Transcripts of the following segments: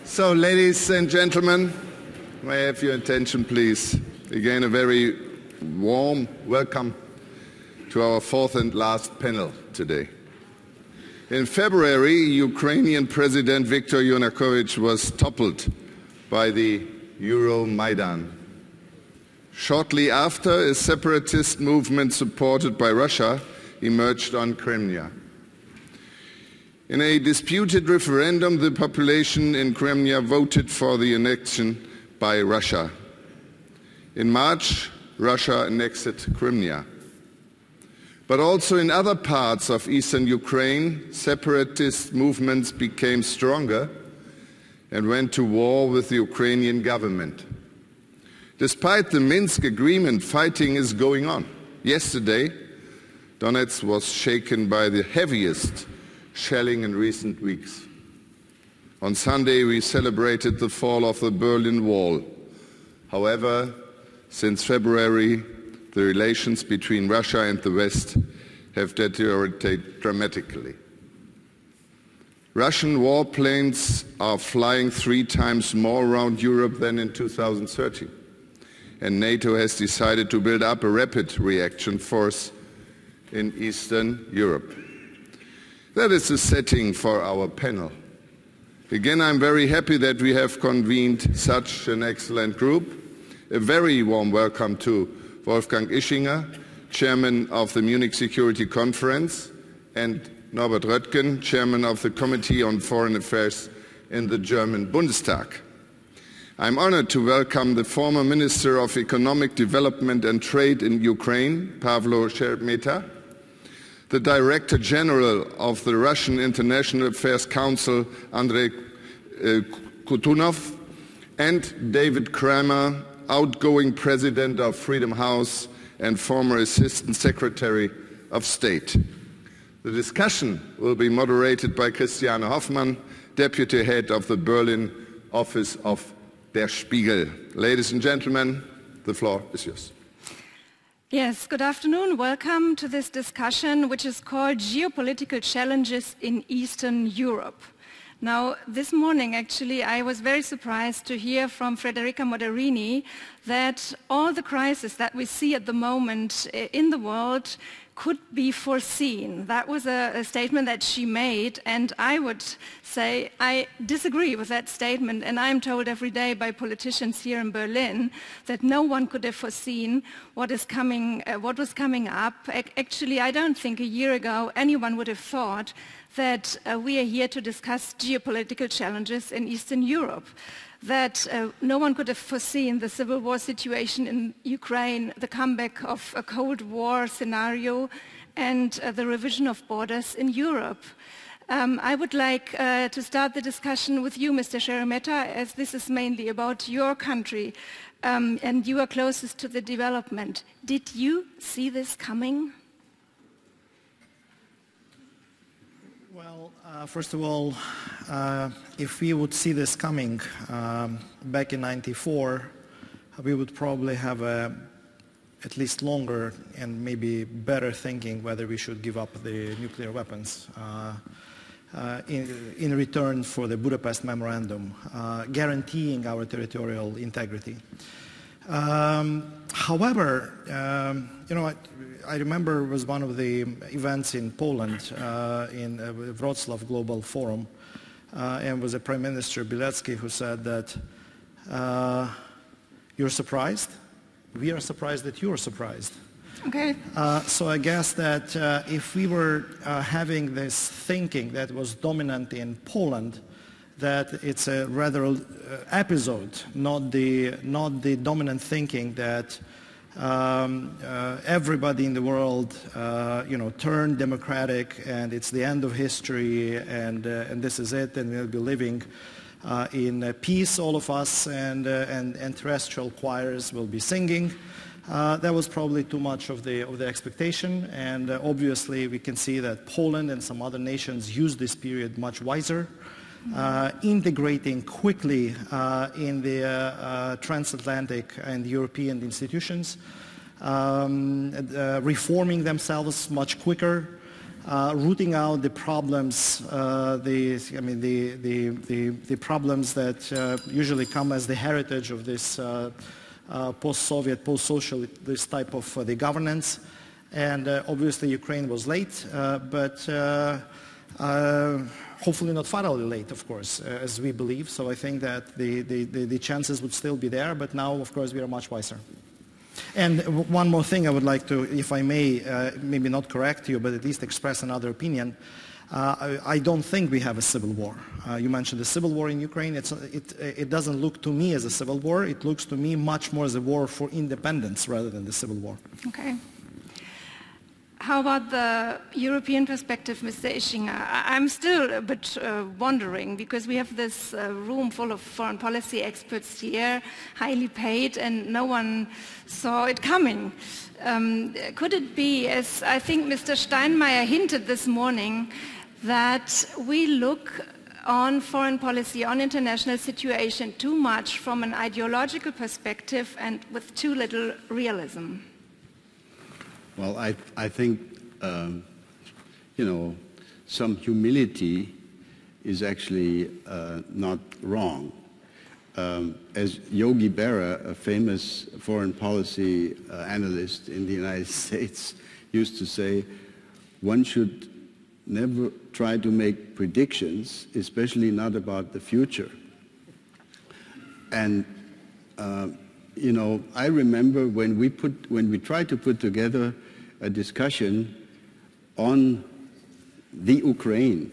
So, ladies and gentlemen, may I have your attention, please? Again, a very warm welcome to our fourth and last panel today. In February, Ukrainian President Viktor Yanukovych was toppled by the Euromaidan. Shortly after, a separatist movement supported by Russia emerged on Crimea. In a disputed referendum, the population in Crimea voted for the annexion by Russia. In March, Russia annexed Crimea. But also in other parts of eastern Ukraine, separatist movements became stronger and went to war with the Ukrainian government. Despite the Minsk agreement, fighting is going on. Yesterday, Donetsk was shaken by the heaviest shelling in recent weeks. On Sunday, we celebrated the fall of the Berlin Wall. However, since February, the relations between Russia and the West have deteriorated dramatically. Russian warplanes are flying 3 times more around Europe than in 2013, and NATO has decided to build up a rapid reaction force in Eastern Europe. That is the setting for our panel. Again, I'm very happy that we have convened such an excellent group. A very warm welcome to Wolfgang Ischinger, Chairman of the Munich Security Conference, and Norbert Röttgen, Chairman of the Committee on Foreign Affairs in the German Bundestag. I'm honored to welcome the former Minister of Economic Development and Trade in Ukraine, Pavlo Sheremeta, the Director General of the Russian International Affairs Council, Andrey Kortunov, and David Kramer, outgoing President of Freedom House and former Assistant Secretary of State. The discussion will be moderated by Christiane Hoffmann, Deputy Head of the Berlin office of Der Spiegel. Ladies and gentlemen, the floor is yours. Yes, good afternoon. Welcome to this discussion, which is called Geopolitical Challenges in Eastern Europe. Now, this morning, actually, I was very surprised to hear from Federica Mogherini that all the crises that we see at the moment in the world could be foreseen. That was a statement that she made, and I would say I disagree with that statement, and I'm told every day by politicians here in Berlin that no one could have foreseen what was coming up. Actually, I don't think a year ago anyone would have thought that we are here to discuss geopolitical challenges in Eastern Europe, that no one could have foreseen the civil war situation in Ukraine, the comeback of a Cold War scenario, and the revision of borders in Europe. I would like to start the discussion with you, Mr. Sheremeta, as this is mainly about your country, and you are closest to the development. Did you see this coming? Well, first of all, if we would see this coming back in '94, we would probably have at least longer and maybe better thinking whether we should give up the nuclear weapons in return for the Budapest Memorandum, guaranteeing our territorial integrity. However, I remember it was one of the events in Poland in Wrocław Global Forum, and was a Prime Minister Bilecki who said that you're surprised? We are surprised that you're surprised. Okay. So I guess that if we were having this thinking that was dominant in Poland, that it's a rather episode, not the dominant thinking that everybody in the world, turned democratic and it's the end of history and this is it, and we'll be living in peace, all of us, and terrestrial choirs will be singing. That was probably too much of the expectation, and obviously we can see that Poland and some other nations used this period much wiser, integrating quickly in the transatlantic and European institutions, reforming themselves much quicker, rooting out the problems, the problems that usually come as the heritage of this post-Soviet, post-socialist type of the governance. And obviously Ukraine was late, but hopefully not fatally late, of course, as we believe. So I think that the chances would still be there, but now, of course, we are much wiser. And one more thing I would like to, if I may, maybe not correct you, but at least express another opinion. I don't think we have a civil war. You mentioned the civil war in Ukraine. It doesn't look to me as a civil war. It looks to me much more as a war for independence rather than the civil war. Okay. How about the European perspective, Mr. Ischinger? I'm still a bit wondering, because we have this room full of foreign policy experts here, highly paid, and no one saw it coming. Could it be, as I think Mr. Steinmeier hinted this morning, that we look on foreign policy, on international situation, too much from an ideological perspective and with too little realism? Well, I think, you know, some humility is actually not wrong. As Yogi Berra, a famous foreign policy analyst in the United States, used to say, one should never try to make predictions, especially not about the future. And you know, I remember when we tried to put together a discussion on the Ukraine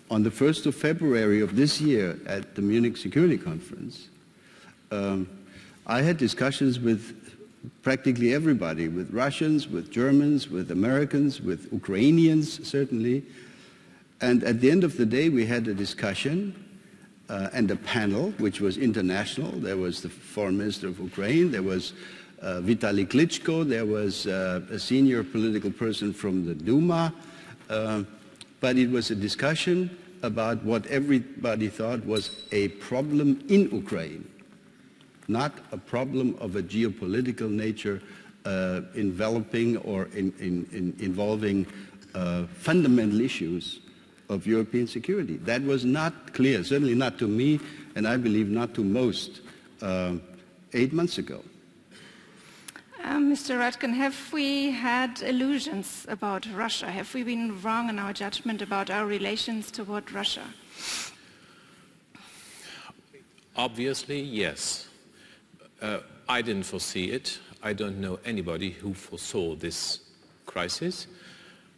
on the 1st of February of this year at the Munich Security Conference. I had discussions with practically everybody, with Russians, with Germans, with Americans, with Ukrainians, certainly. And at the end of the day, we had a discussion and a panel, which was international. There was the foreign minister of Ukraine, there was Vitaly Klitschko, there was a senior political person from the Duma, but it was a discussion about what everybody thought was a problem in Ukraine, not a problem of a geopolitical nature enveloping or involving fundamental issues of European security. That was not clear, certainly not to me, and I believe not to most, 8 months ago. Mr. Röttgen, have we had illusions about Russia? Have we been wrong in our judgment about our relations toward Russia? Obviously, yes. I didn't foresee it. I don't know anybody who foresaw this crisis.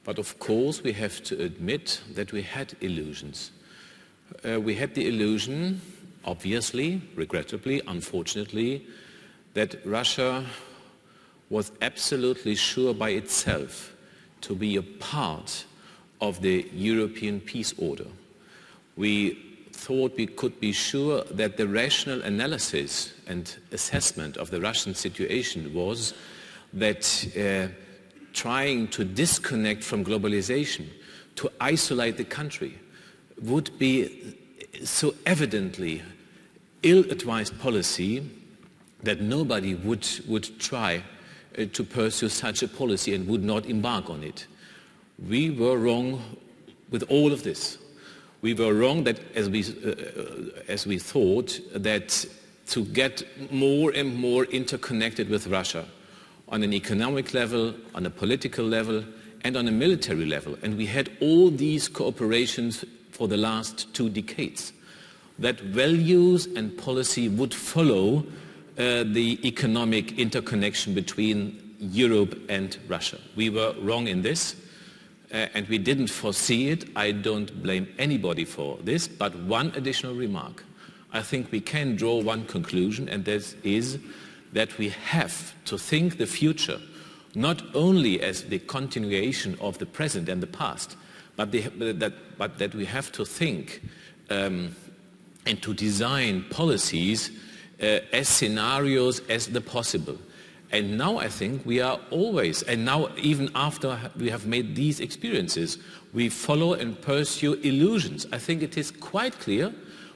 But of course, we have to admit that we had illusions. We had the illusion, obviously, regrettably, unfortunately, that Russia was absolutely sure by itself to be a part of the European peace order. We thought we could be sure that the rational analysis and assessment of the Russian situation was that trying to disconnect from globalization, to isolate the country, would be so evidently ill-advised policy that nobody would try to pursue such a policy and would not embark on it. We were wrong with all of this. We were wrong that as we thought that to get more and more interconnected with Russia on an economic level, on a political level, and on a military level. And we had all these cooperations for the last 2 decades. That values and policy would follow the economic interconnection between Europe and Russia. We were wrong in this, and we didn't foresee it. I don't blame anybody for this, but one additional remark. I think we can draw one conclusion, and that is that we have to think the future not only as the continuation of the present and the past, but that we have to think and to design policies as scenarios as the possible. And now I think we are always, and now even after we have made these experiences, we follow and pursue illusions. I think it is quite clear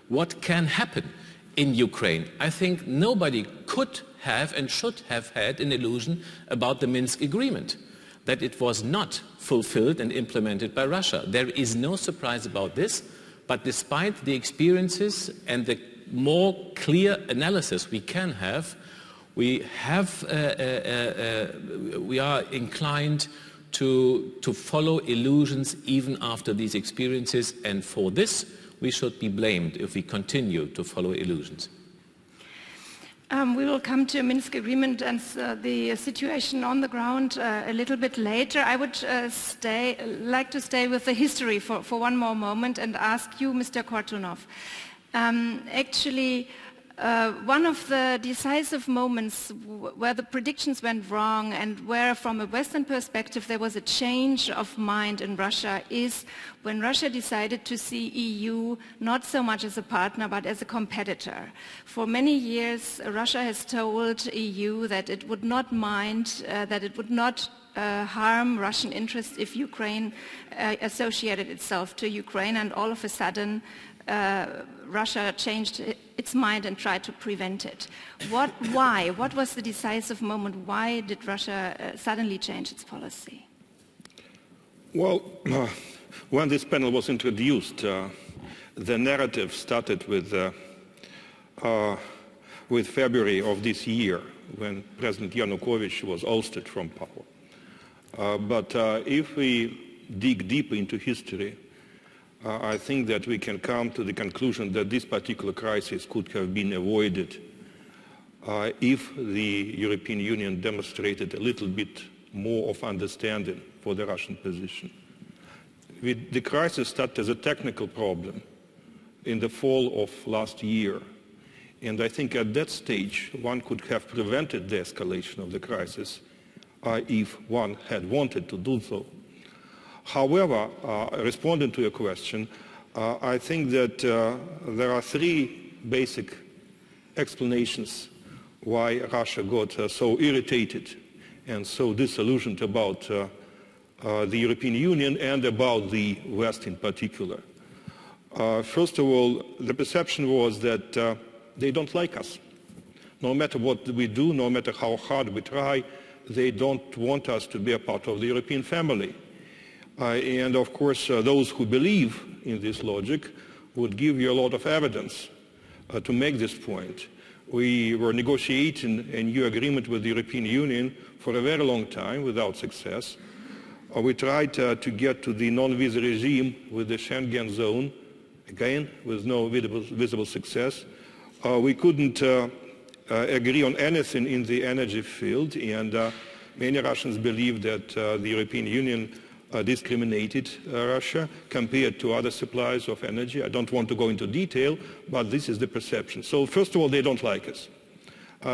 what can happen in Ukraine. I think nobody could have and should have had an illusion about the Minsk agreement. that it was not fulfilled and implemented by Russia. There is no surprise about this, but despite the experiences and the more clear analysis we can have, we are inclined to follow illusions even after these experiences, and for this we should be blamed if we continue to follow illusions. We will come to a Minsk agreement and the situation on the ground a little bit later. I would like to stay with the history for one more moment and ask you, Mr. Kortunov. Actually, one of the decisive moments where the predictions went wrong and where from a Western perspective there was a change of mind in Russia is when Russia decided to see EU not so much as a partner but as a competitor. For many years Russia has told EU that it would not mind, that it would not harm Russian interests if Ukraine associated itself to Ukraine, and all of a sudden Russia changed its mind and tried to prevent it. Why? What was the decisive moment? Why did Russia suddenly change its policy? Well, when this panel was introduced, the narrative started with February of this year, when President Yanukovych was ousted from power. But if we dig deep into history, I think that we can come to the conclusion that this particular crisis could have been avoided if the European Union demonstrated a little bit more of understanding for the Russian position. The crisis started as a technical problem in the fall of last year, and I think at that stage one could have prevented the escalation of the crisis if one had wanted to do so. However, responding to your question, I think that there are three basic explanations why Russia got so irritated and so disillusioned about the European Union and about the West in particular. First of all, the perception was that they don't like us. No matter what we do, no matter how hard we try, they don't want us to be a part of the European family. And of course, those who believe in this logic would give you a lot of evidence to make this point. We were negotiating a new agreement with the European Union for a very long time without success. We tried to get to the non-visa regime with the Schengen zone, again with no visible success. We couldn't agree on anything in the energy field, and many Russians believe that the European Union discriminated Russia compared to other suppliers of energy. I don't want to go into detail, but this is the perception. So first of all, they don't like us.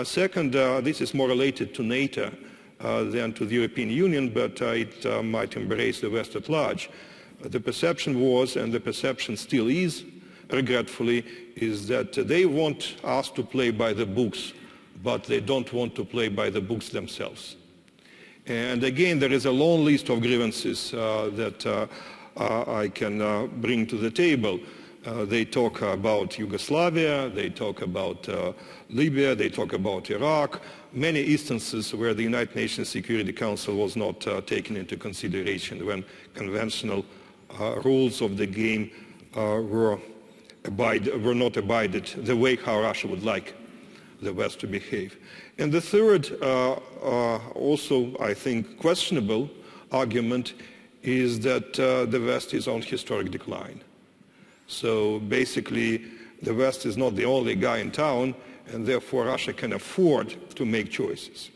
Second, this is more related to NATO than to the European Union, but it might embrace the West at large. The perception was, and the perception still is, regretfully, is that they want us to play by the books, but they don't want to play by the books themselves. And again, there is a long list of grievances that I can bring to the table. They talk about Yugoslavia, they talk about Libya, they talk about Iraq, many instances where the United Nations Security Council was not taken into consideration when conventional rules of the game were not abided the way how Russia would like the West to behave. And the third, also I think questionable argument is that the West is on historic decline. So basically the West is not the only guy in town, and therefore Russia can afford to make choices.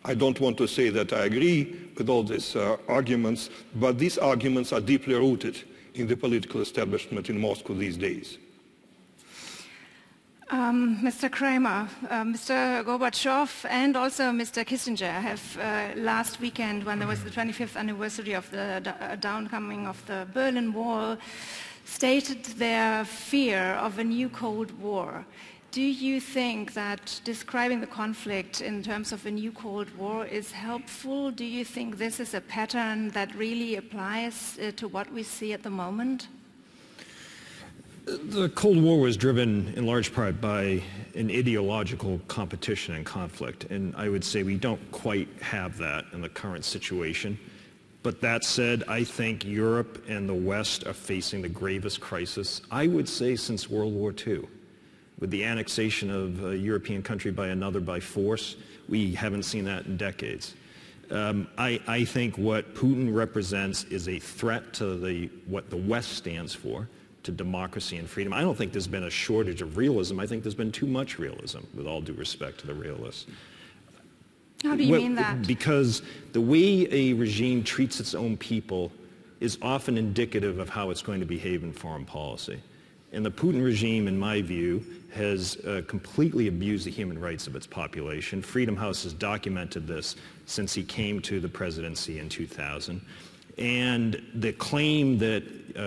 I don't want to say that I agree with all these arguments, but these arguments are deeply rooted in the political establishment in Moscow these days. Mr. Kramer, Mr. Gorbachev and also Mr. Kissinger have last weekend, when there was the 25th anniversary of the downcoming of the Berlin Wall, stated their fear of a new Cold War. Do you think that describing the conflict in terms of a new Cold War is helpful? Do you think this is a pattern that really applies to what we see at the moment? The Cold War was driven in large part by an ideological competition and conflict, and I would say we don't quite have that in the current situation. But that said, I think Europe and the West are facing the gravest crisis, I would say, since World War II. With the annexation of a European country by another by force, we haven't seen that in decades. I think what Putin represents is a threat to what the West stands for, to democracy and freedom. I don't think there's been a shortage of realism. I think there's been too much realism, with all due respect to the realists. How do you mean that? Because the way a regime treats its own people is often indicative of how it's going to behave in foreign policy. And the Putin regime, in my view, has completely abused the human rights of its population. Freedom House has documented this since he came to the presidency in 2000. And the claim that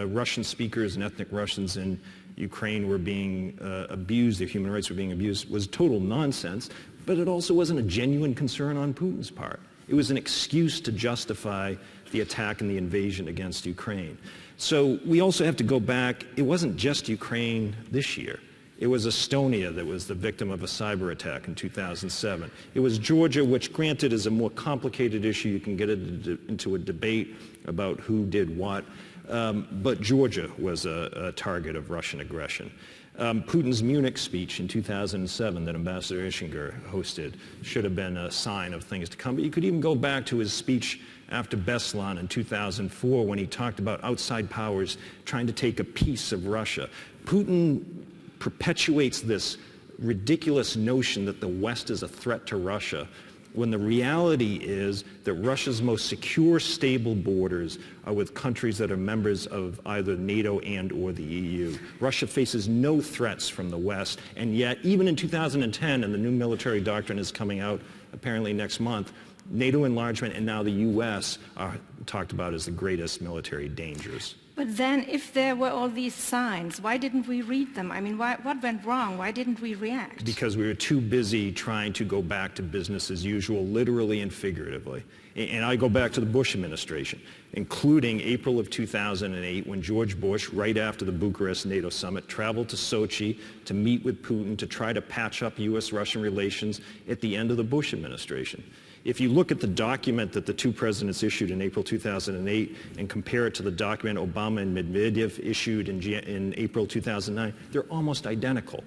Russian speakers and ethnic Russians in Ukraine were being abused, their human rights were being abused, was total nonsense, but it also wasn't a genuine concern on Putin's part. It was an excuse to justify the attack and the invasion against Ukraine. So we also have to go back. It wasn't just Ukraine this year. It was Estonia that was the victim of a cyber attack in 2007. It was Georgia, which granted is a more complicated issue. You can get into a debate about who did what. But Georgia was a target of Russian aggression. Putin's Munich speech in 2007 that Ambassador Ischinger hosted should have been a sign of things to come. But you could even go back to his speech after Beslan in 2004 when he talked about outside powers trying to take a piece of Russia. Putin perpetuates this ridiculous notion that the West is a threat to Russia, when the reality is that Russia's most secure, stable borders are with countries that are members of either NATO and or the EU. Russia faces no threats from the West, and yet even in 2010, and the new military doctrine is coming out apparently next month, NATO enlargement and now the U.S. are talked about as the greatest military dangers. But then if there were all these signs, why didn't we read them? I mean, what went wrong? Why didn't we react? Because we were too busy trying to go back to business as usual, literally and figuratively. And I go back to the Bush administration, including April of 2008, when George Bush, right after the Bucharest NATO summit, traveled to Sochi to meet with Putin to try to patch up U.S.-Russian relations at the end of the Bush administration. If you look at the document that the two presidents issued in April 2008 and compare it to the document Obama and Medvedev issued in April 2009, they're almost identical.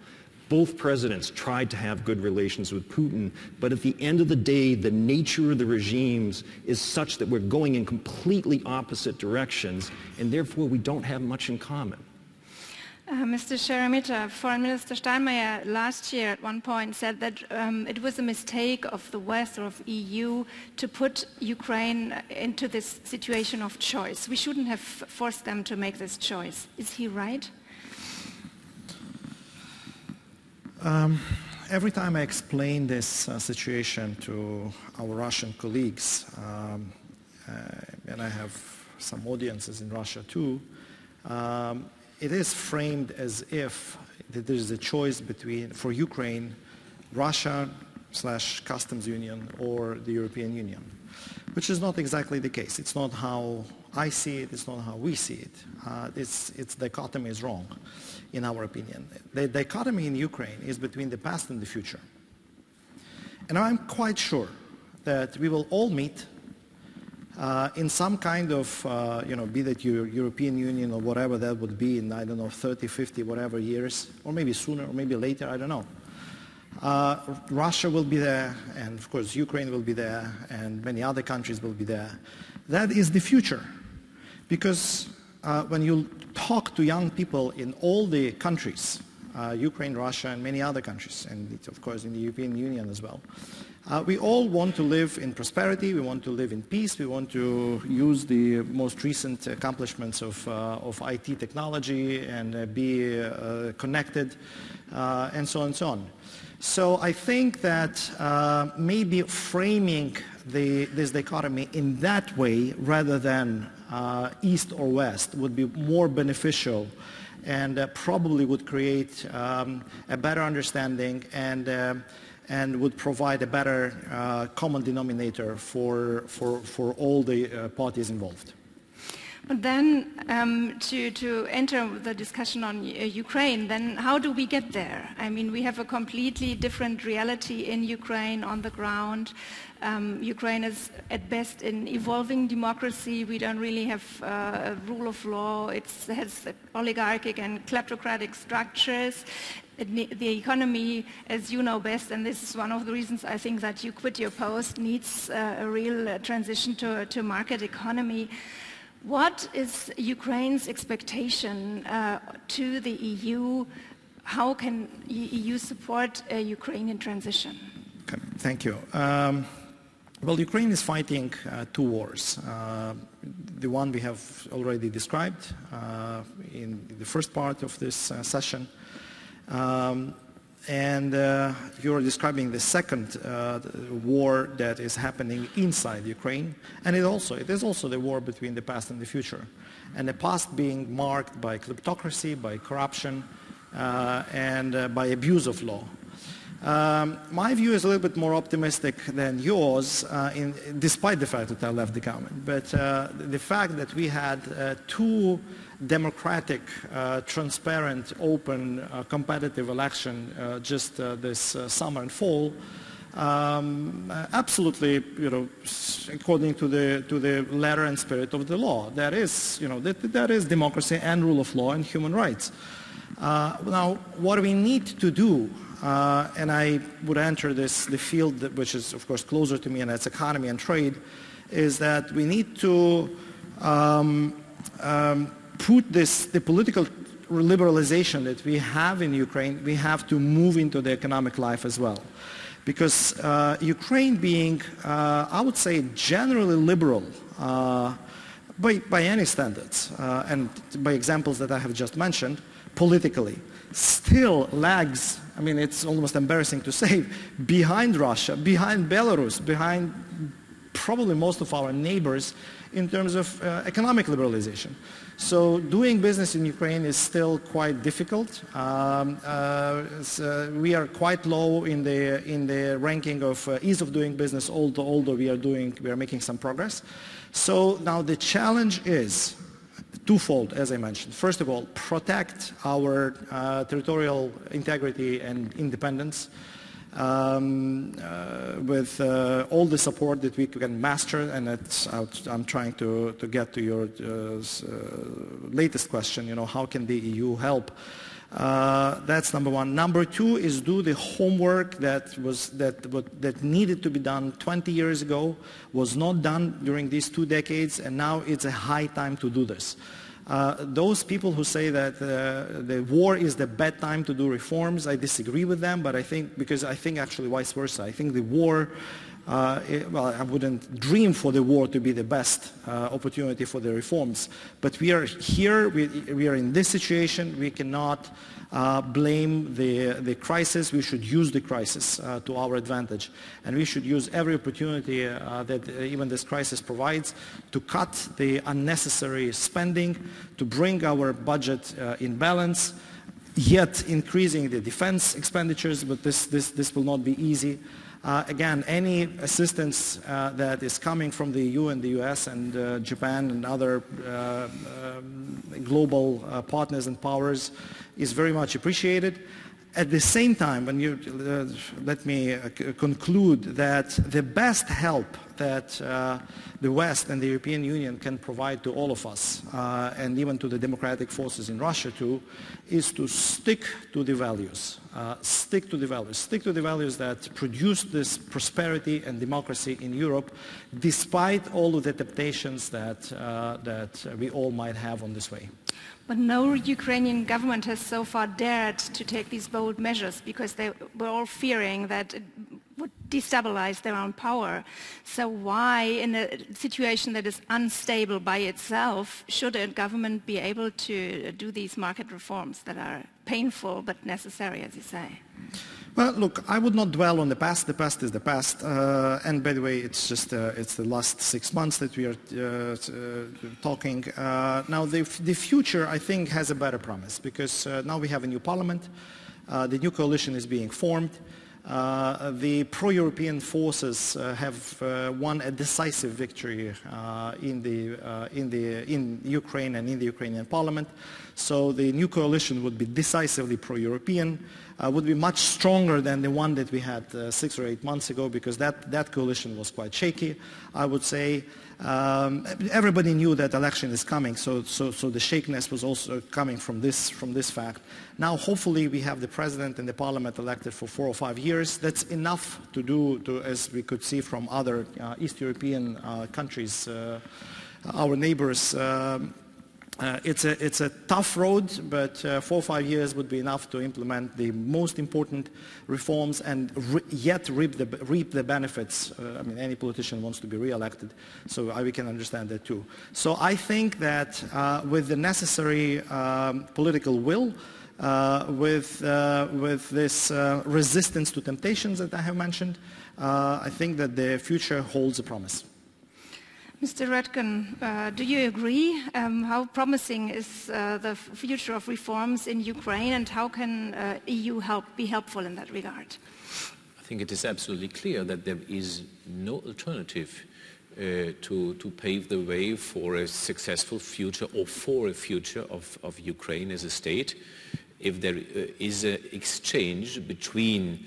Both presidents tried to have good relations with Putin, but at the end of the day, the nature of the regimes is such that we're going in completely opposite directions, and therefore we don't have much in common. Mr. Sheremeta, Foreign Minister Steinmeier last year at one point said that it was a mistake of the West or of EU to put Ukraine into this situation of choice. We shouldn't have forced them to make this choice. Is he right? Every time I explain this situation to our Russian colleagues, and I have some audiences in Russia too, it is framed as if there is a choice for Ukraine, Russia/customs union or the European Union, which is not exactly the case. It's not how I see it, it's not how we see it. Its dichotomy is wrong, in our opinion. The dichotomy in Ukraine is between the past and the future. And I'm quite sure that we will all meet in some kind of, be that European Union or whatever that would be in, I don't know, 30, 50, whatever years, or maybe sooner, or maybe later, I don't know. Russia will be there, and of course Ukraine will be there, and many other countries will be there. That is the future. Because when you talk to young people in all the countries, Ukraine, Russia, and many other countries, and of course in the European Union as well, we all want to live in prosperity, we want to live in peace, we want to use the most recent accomplishments of IT technology and be connected, and so on and so on. So I think that maybe framing this dichotomy in that way rather than East or West would be more beneficial and probably would create a better understanding and would provide a better common denominator for all the parties involved. But then to enter the discussion on Ukraine, then how do we get there? I mean, we have a completely different reality in Ukraine on the ground. Ukraine is at best an evolving democracy. We don't really have a rule of law. It has oligarchic and kleptocratic structures. The economy, as you know best, and this is one of the reasons I think that you quit your post, needs a real transition to a market economy. What is Ukraine's expectation to the EU? How can the EU support a Ukrainian transition? Okay, thank you. Well, Ukraine is fighting two wars. The one we have already described in the first part of this session. And you're describing the second war that is happening inside Ukraine, and it is also the war between the past and the future, and the past being marked by kleptocracy, by corruption, and by abuse of law. My view is a little bit more optimistic than yours, despite the fact that I left the government. But the fact that we had two democratic, transparent, open, competitive election just this summer and fall, absolutely, according to the letter and spirit of the law, that is democracy and rule of law and human rights. Now, what we need to do, and I would enter the field which is, of course, closer to me, and that's economy and trade, is that we need to put the political liberalization that we have in Ukraine, we have to move into the economic life as well. Because Ukraine being, I would say, generally liberal by any standards, and by examples that I have just mentioned, politically, still lags, I mean, it's almost embarrassing to say, behind Russia, behind Belarus, behind probably most of our neighbors in terms of economic liberalization. So doing business in Ukraine is still quite difficult. We are quite low in the ranking of ease of doing business, although we are making some progress. So now the challenge is twofold, as I mentioned. First of all, protect our territorial integrity and independence with all the support that we can master, and I'm trying to get to your latest question, how can the EU help? That's number one. Number two is do the homework that needed to be done 20 years ago, was not done during these 2 decades, and now it's a high time to do this. Those people who say that the war is the bad time to do reforms, I disagree with them, but I think actually vice versa. I think the war, I wouldn't dream for the war to be the best opportunity for the reforms. But we are here, we are in this situation, we cannot blame the crisis. We should use the crisis to our advantage. And we should use every opportunity that even this crisis provides to cut the unnecessary spending, to bring our budget in balance, yet increasing the defense expenditures, but this will not be easy. Again, any assistance that is coming from the EU and the US and Japan and other global partners and powers is very much appreciated. At the same time, when let me conclude that the best help that the West and the European Union can provide to all of us, and even to the democratic forces in Russia too, is to stick to the values. Stick to the values that produce this prosperity and democracy in Europe, despite all of the temptations that we all might have on this way. But no Ukrainian government has so far dared to take these bold measures because they were all fearing that it would destabilize their own power. So why, in a situation that is unstable by itself, should a government be able to do these market reforms that are painful but necessary, as you say? Well, look, I would not dwell on the past. The past is the past. And by the way, it's just it's the last 6 months that we are talking. Now, the future, I think, has a better promise because now we have a new parliament. The new coalition is being formed. the pro-European forces have won a decisive victory in Ukraine and in the Ukrainian parliament. So the new coalition would be decisively pro-European, would be much stronger than the one that we had 6 or 8 months ago, because that coalition was quite shaky, I would say. Everybody knew that election is coming, so the shakiness was also coming from this fact. Now, hopefully, we have the president and the parliament elected for 4 or 5 years. That's enough to do, as we could see from other East European countries, our neighbors. It's a tough road, but 4 or 5 years would be enough to implement the most important reforms and yet reap the benefits. I mean, any politician wants to be re-elected, so we can understand that too. So I think that with the necessary political will, with this resistance to temptations that I have mentioned, I think that the future holds a promise. Mr. Röttgen, do you agree? How promising is the future of reforms in Ukraine, and how can EU be helpful in that regard? I think it is absolutely clear that there is no alternative to pave the way for a successful future, or for a future of Ukraine as a state, if there is an exchange between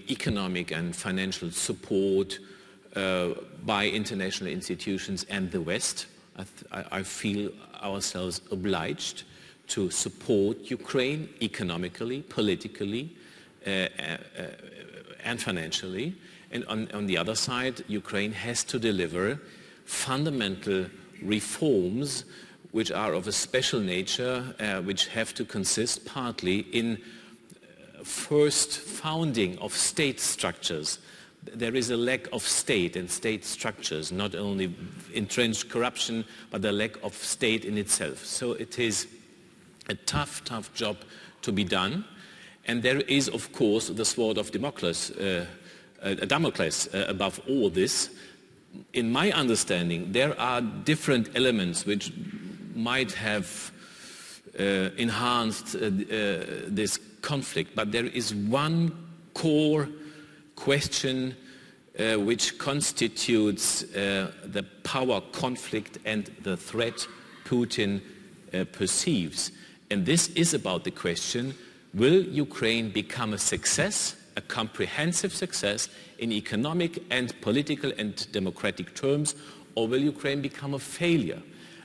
economic and financial support by international institutions and the West. I feel ourselves obliged to support Ukraine economically, politically, and financially. And on the other side, Ukraine has to deliver fundamental reforms which are of a special nature, which have to consist partly in first founding of state structures. There is a lack of state and state structures, not only entrenched corruption, but the lack of state in itself. So it is a tough job to be done. And there is, of course, the sword of Damocles above all this. In my understanding, there are different elements which might have enhanced this conflict, but there is one core question which constitutes the power conflict and the threat Putin perceives. And this is about the question, will Ukraine become a success, a comprehensive success in economic and political and democratic terms, or will Ukraine become a failure?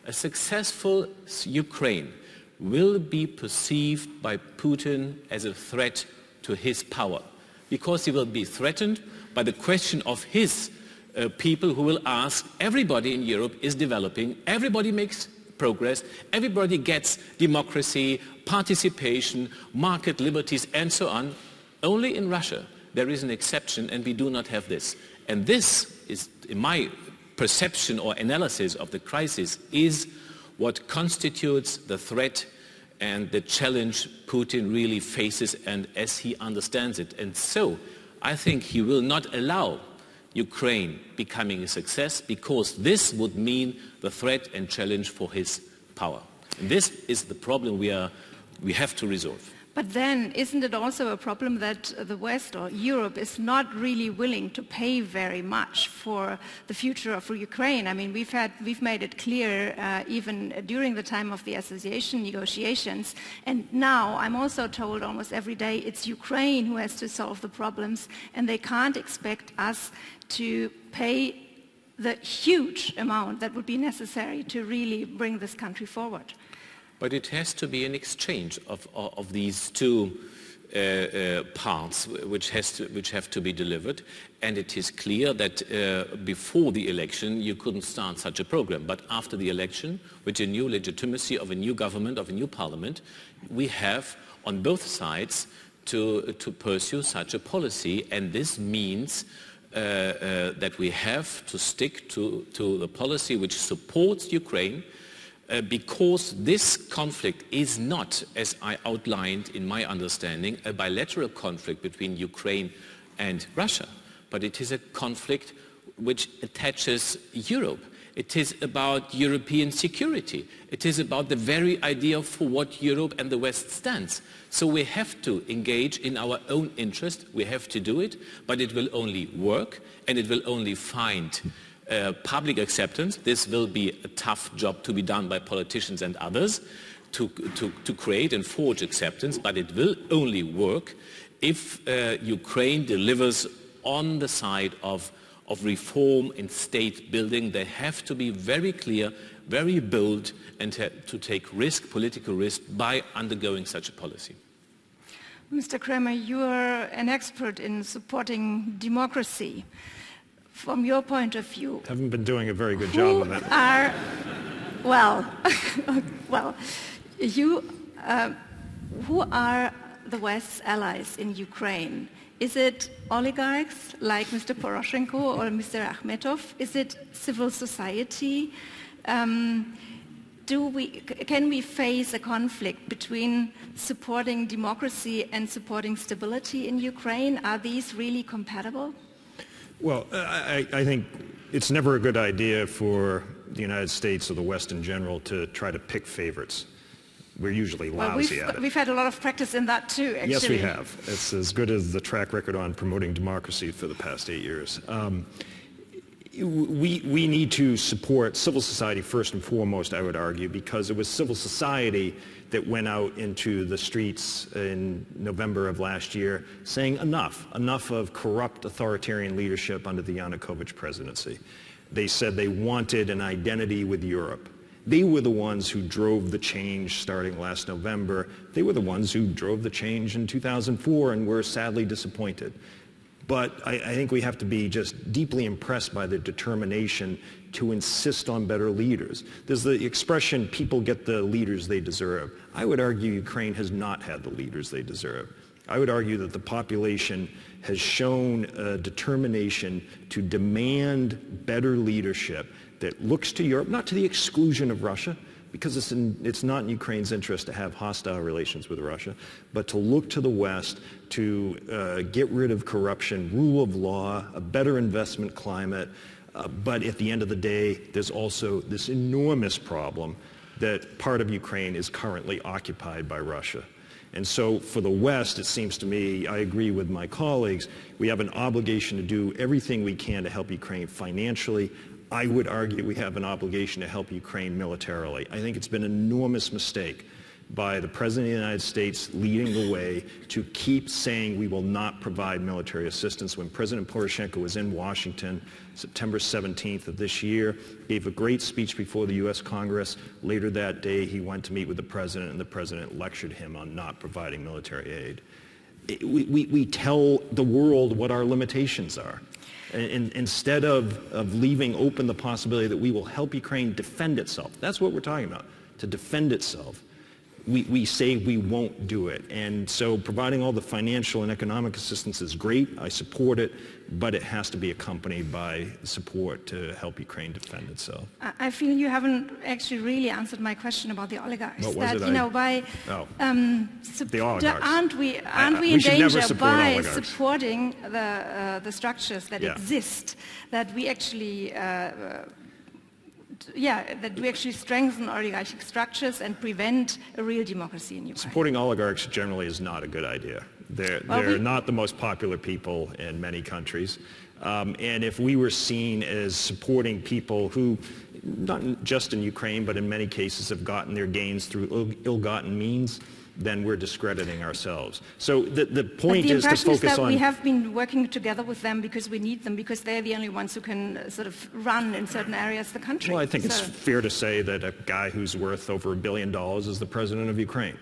A successful Ukraine will be perceived by Putin as a threat to his power, because he will be threatened by the question of his people who will ask, everybody in Europe is developing, everybody makes progress, everybody gets democracy, participation, market liberties, and so on. Only in Russia there is an exception, and we do not have this. And this is, in my perception or analysis of the crisis, is what constitutes the threat and the challenge Putin really faces, and as he understands it. And so I think he will not allow Ukraine becoming a success, because this would mean the threat and challenge for his power. And this is the problem we have to resolve. But then, isn't it also a problem that the West or Europe is not really willing to pay very much for the future of Ukraine? I mean, we've made it clear even during the time of the association negotiations, and now I'm also told almost every day it's Ukraine who has to solve the problems, and they can't expect us to pay the huge amount that would be necessary to really bring this country forward. But it has to be an exchange of these two parts which have to be delivered. And it is clear that before the election you couldn't start such a program. But after the election, with a new legitimacy of a new government, of a new parliament, we have on both sides to pursue such a policy. And this means that we have to stick to the policy which supports Ukraine, because this conflict is not, as I outlined in my understanding, a bilateral conflict between Ukraine and Russia, but it is a conflict which attaches Europe. It is about European security. It is about the very idea for what Europe and the West stands. So we have to engage in our own interest. We have to do it, but it will only work, and it will only find public acceptance. This will be a tough job to be done by politicians and others to create and forge acceptance, but it will only work if Ukraine delivers on the side of reform and state building. They have to be very clear, very bold, and to take political risk, by undergoing such a policy. Mr. Kramer, you are an expert in supporting democracy. From your point of view, haven't been doing a very good job of it. Who are the West's allies in Ukraine? Is it oligarchs like Mr. Poroshenko or Mr. Akhmetov? Is it civil society? Can we face a conflict between supporting democracy and supporting stability in Ukraine? Are these really compatible? Well, I think it's never a good idea for the United States or the West in general to try to pick favorites. We're usually lousy at it. We've had a lot of practice in that too, actually. Yes, we have. It's as good as the track record on promoting democracy for the past 8 years. We need to support civil society first and foremost, I would argue, because it was civil society that went out into the streets in November of last year saying enough of corrupt authoritarian leadership under the Yanukovych presidency. They said they wanted an identity with Europe. They were the ones who drove the change starting last November. They were the ones who drove the change in 2004 and were sadly disappointed. But I think we have to be just deeply impressed by their determination to insist on better leaders. There's the expression, people get the leaders they deserve. I would argue Ukraine has not had the leaders they deserve. I would argue that the population has shown a determination to demand better leadership that looks to Europe, not to the exclusion of Russia, because it's not in Ukraine's interest to have hostile relations with Russia, but to look to the West to get rid of corruption, rule of law, a better investment climate. But at the end of the day, there's also this enormous problem that part of Ukraine is currently occupied by Russia. And so for the West, it seems to me, I agree with my colleagues, we have an obligation to do everything we can to help Ukraine financially. I would argue we have an obligation to help Ukraine militarily. I think it's been an enormous mistake by the President of the United States leading the way to keep saying we will not provide military assistance. When President Poroshenko was in Washington, September 17th of this year, gave a great speech before the U.S. Congress. Later that day, he went to meet with the President, and the President lectured him on not providing military aid. We tell the world what our limitations are. And instead of leaving open the possibility that we will help Ukraine defend itself, that's what we're talking about, to defend itself, we say we won't do it. And so providing all the financial and economic assistance is great. I support it, but it has to be accompanied by support to help Ukraine defend itself. I feel you haven't actually really answered my question about the oligarchs. What was it? The oligarchs. Aren't we we in should never danger support by oligarchs. supporting the structures that exist, that we actually that we actually strengthen oligarchic structures and prevent a real democracy in Ukraine? Supporting oligarchs generally is not a good idea. They're not the most popular people in many countries. And if we were seen as supporting people who, not just in Ukraine, but in many cases have gotten their gains through ill-gotten means, then we're discrediting ourselves. So the point is to focus is that on... we have been working together with them because we need them, because they're the only ones who can sort of run in certain areas of the country. Well, I think it's fair to say that a guy who's worth over $1 billion is the president of Ukraine.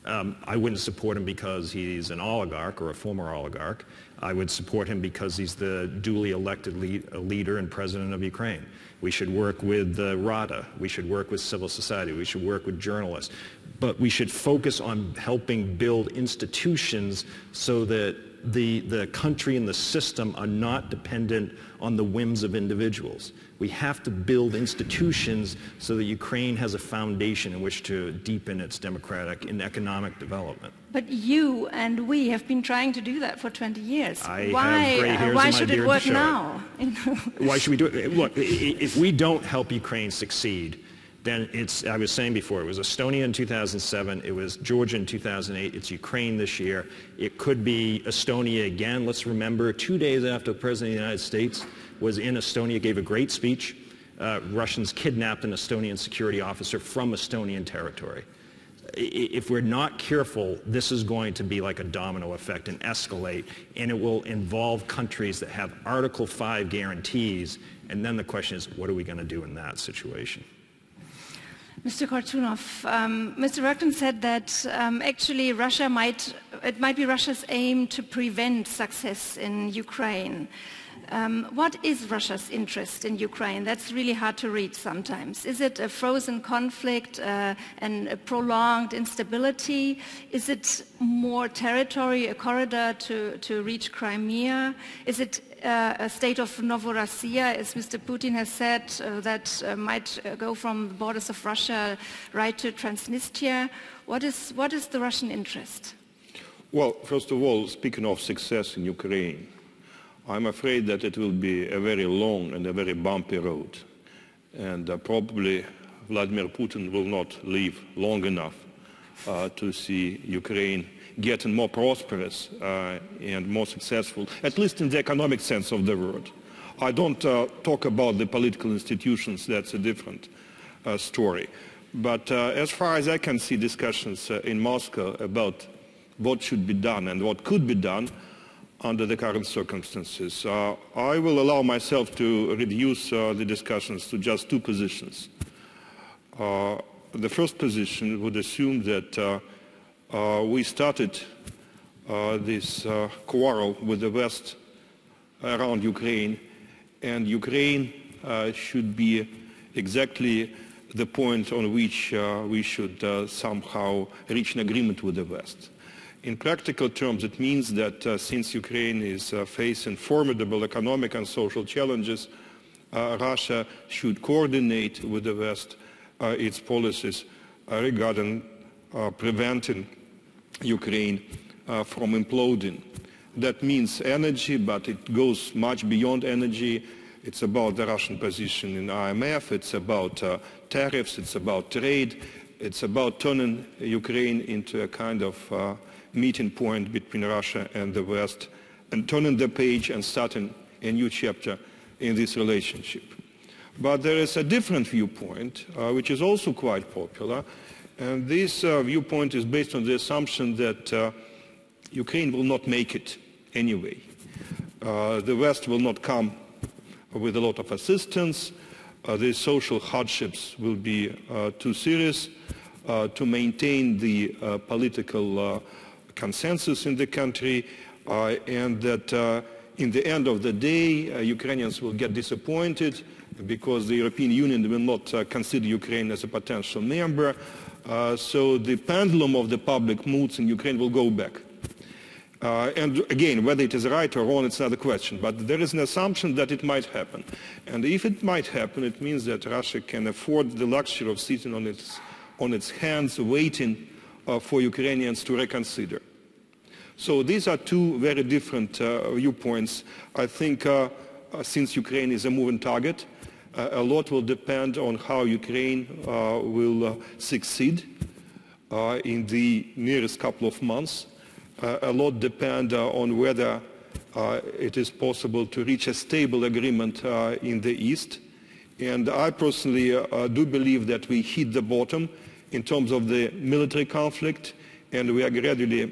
I wouldn't support him because he's an oligarch or a former oligarch. I would support him because he's the duly elected leader and president of Ukraine. We should work with Rada. We should work with civil society. We should work with journalists. But we should focus on helping build institutions so that the country and the system are not dependent on the whims of individuals. We have to build institutions so that Ukraine has a foundation in which to deepen its democratic and economic development. But you and we have been trying to do that for 20 years. Have gray hairs why in my should it beard work to show now? Why should we do it? Look, if we don't help Ukraine succeed, then it's, I was saying before, it was Estonia in 2007, it was Georgia in 2008, it's Ukraine this year. It could be Estonia again. Let's remember, 2 days after the President of the United States was in Estonia, gave a great speech. Russians kidnapped an Estonian security officer from Estonian territory. If we're not careful, this is going to be like a domino effect and escalate, and it will involve countries that have Article 5 guarantees, and then the question is, what are we going to do in that situation? Mr. Kortunov, Mr. Röttgen said that actually it might be Russia's aim to prevent success in Ukraine. What is Russia's interest in Ukraine? That's really hard to read sometimes. Is it a frozen conflict and a prolonged instability? Is it more territory, a corridor to reach Crimea? Is it a state of Novorossiya, as Mr. Putin has said, that might go from the borders of Russia right to Transnistria? What is the Russian interest? Well, first of all, speaking of success in Ukraine, I'm afraid that it will be a very long and a very bumpy road. And probably Vladimir Putin will not live long enough to see Ukraine getting more prosperous and more successful, at least in the economic sense of the word. I don't talk about the political institutions, that's a different story. But as far as I can see discussions in Moscow about what should be done and what could be done under the current circumstances, I will allow myself to reduce the discussions to just two positions. The first position would assume that we started this quarrel with the West around Ukraine, and Ukraine should be exactly the point on which we should somehow reach an agreement with the West. In practical terms, it means that since Ukraine is facing formidable economic and social challenges, Russia should coordinate with the West its policies regarding preventing Ukraine from imploding. That means energy, but it goes much beyond energy. It's about the Russian position in IMF, it's about tariffs, it's about trade, it's about turning Ukraine into a kind of meeting point between Russia and the West, and turning the page and starting a new chapter in this relationship. But there is a different viewpoint, which is also quite popular, and this viewpoint is based on the assumption that Ukraine will not make it anyway. The West will not come with a lot of assistance. The social hardships will be too serious to maintain the political consensus in the country, and that in the end of the day, Ukrainians will get disappointed because the European Union will not consider Ukraine as a potential member. So the pendulum of the public moods in Ukraine will go back. And again, whether it is right or wrong, it's another question. But there is an assumption that it might happen. And if it might happen, it means that Russia can afford the luxury of sitting on its hands, waiting for Ukrainians to reconsider. So these are two very different viewpoints. I think since Ukraine is a moving target, a lot will depend on how Ukraine will succeed in the nearest couple of months. A lot depends on whether it is possible to reach a stable agreement in the East. And I personally do believe that we hit the bottom in terms of the military conflict, and we are gradually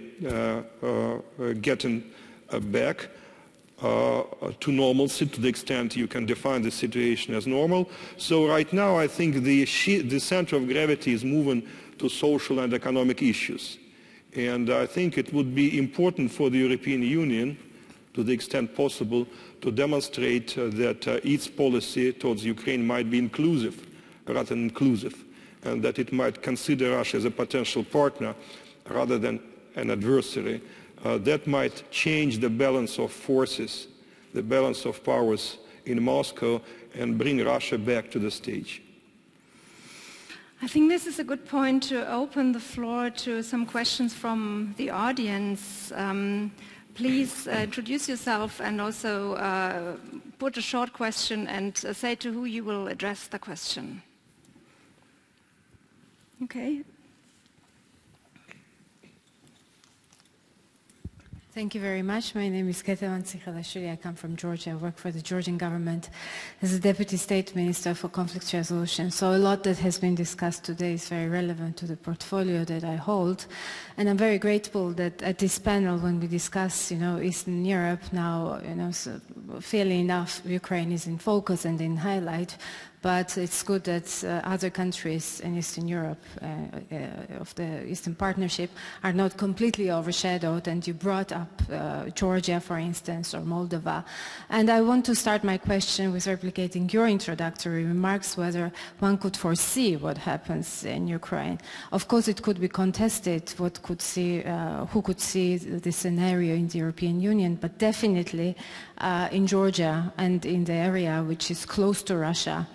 getting back to normalcy, to the extent you can define the situation as normal. So right now I think the center of gravity is moving to social and economic issues. And I think it would be important for the European Union, to the extent possible, to demonstrate that its policy towards Ukraine might be inclusive rather than inclusive, and that it might consider Russia as a potential partner rather than an adversary, that might change the balance of forces, the balance of powers in Moscow, and bring Russia back to the stage. I think this is a good point to open the floor to some questions from the audience. Please introduce yourself and also put a short question and say to who you will address the question. Okay. Thank you very much. My name is Ketevan Tsikhalashvili. I come from Georgia. I work for the Georgian government as a Deputy State Minister for Conflict Resolution. So a lot that has been discussed today is very relevant to the portfolio that I hold. And I'm very grateful that at this panel, when we discuss, Eastern Europe now, so fairly enough, Ukraine is in focus and in highlight. But it's good that other countries in Eastern Europe of the Eastern Partnership are not completely overshadowed, and you brought up Georgia, for instance, or Moldova. And I want to start my question with replicating your introductory remarks, whether one could foresee what happens in Ukraine. Of course, it could be contested who could see this scenario in the European Union, but definitely in Georgia and in the area which is close to Russia,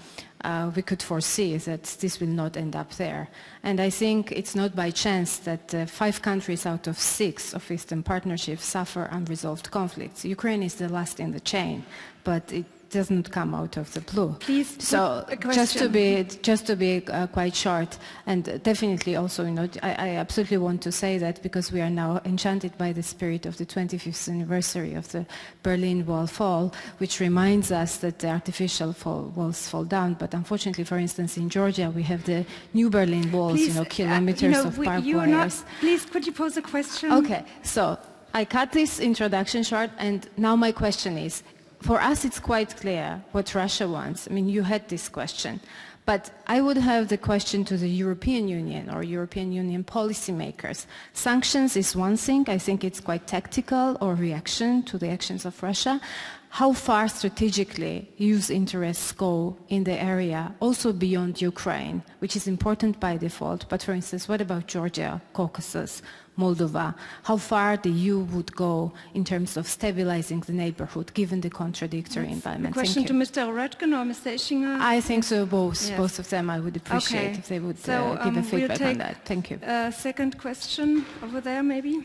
we could foresee that this will not end up there. And I think it's not by chance that 5 countries out of 6 of Eastern Partnership suffer unresolved conflicts. Ukraine is the last in the chain, but it doesn't come out of the blue. Please, so just to be quite short, and definitely also, I absolutely want to say that because we are now enchanted by the spirit of the 25th anniversary of the Berlin Wall fall, which reminds us that the artificial walls fall down. But unfortunately, for instance, in Georgia, we have the new Berlin walls, please, kilometers of barbed wires. Please, could you pose a question? Okay, so I cut this introduction short, and now my question is, for us, it's quite clear what Russia wants. I mean, you had this question. But I would have the question to the European Union or European Union policymakers. Sanctions is one thing. I think it's quite tactical or reaction to the actions of Russia. How far strategically EU's interests go in the area, also beyond Ukraine, which is important by default. But for instance, what about Georgia, Caucasus, Moldova? How far the EU would go in terms of stabilizing the neighborhood, given the contradictory environment? A question to Mr. Röttgen or Mr. Ischinger? I think so, both. Yes. Both of them I would appreciate if they would give a feedback on that. Thank you. Second question over there, maybe.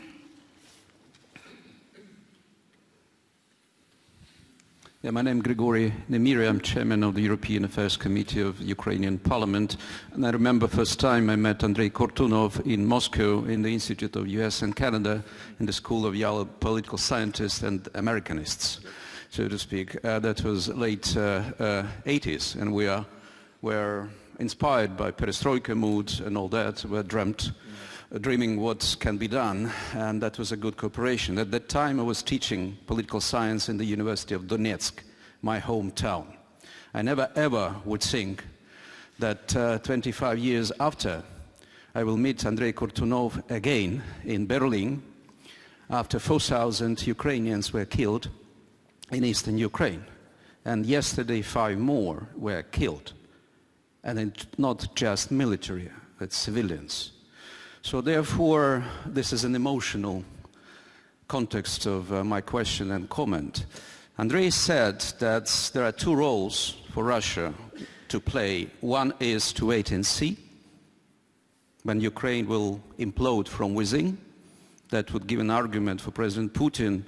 Yeah, my name is Grigory Nemiri. I'm chairman of the European Affairs Committee of the Ukrainian Parliament. And I remember first time I met Andrey Kortunov in Moscow in the Institute of US and Canada in the School of Geopolitical Scientists and Americanists, so to speak. That was late 80s, and we were inspired by perestroika moods and all that. We dreaming what can be done, and that was a good cooperation. At that time I was teaching political science in the University of Donetsk, my hometown. I never ever would think that 25 years after I will meet Andrey Kortunov again in Berlin after 4,000 Ukrainians were killed in eastern Ukraine. And yesterday 5 more were killed. And it's not just military, it's civilians. So therefore, this is an emotional context of my question and comment. Andrey said that there are 2 roles for Russia to play. One is to wait and see when Ukraine will implode from within. That would give an argument for President Putin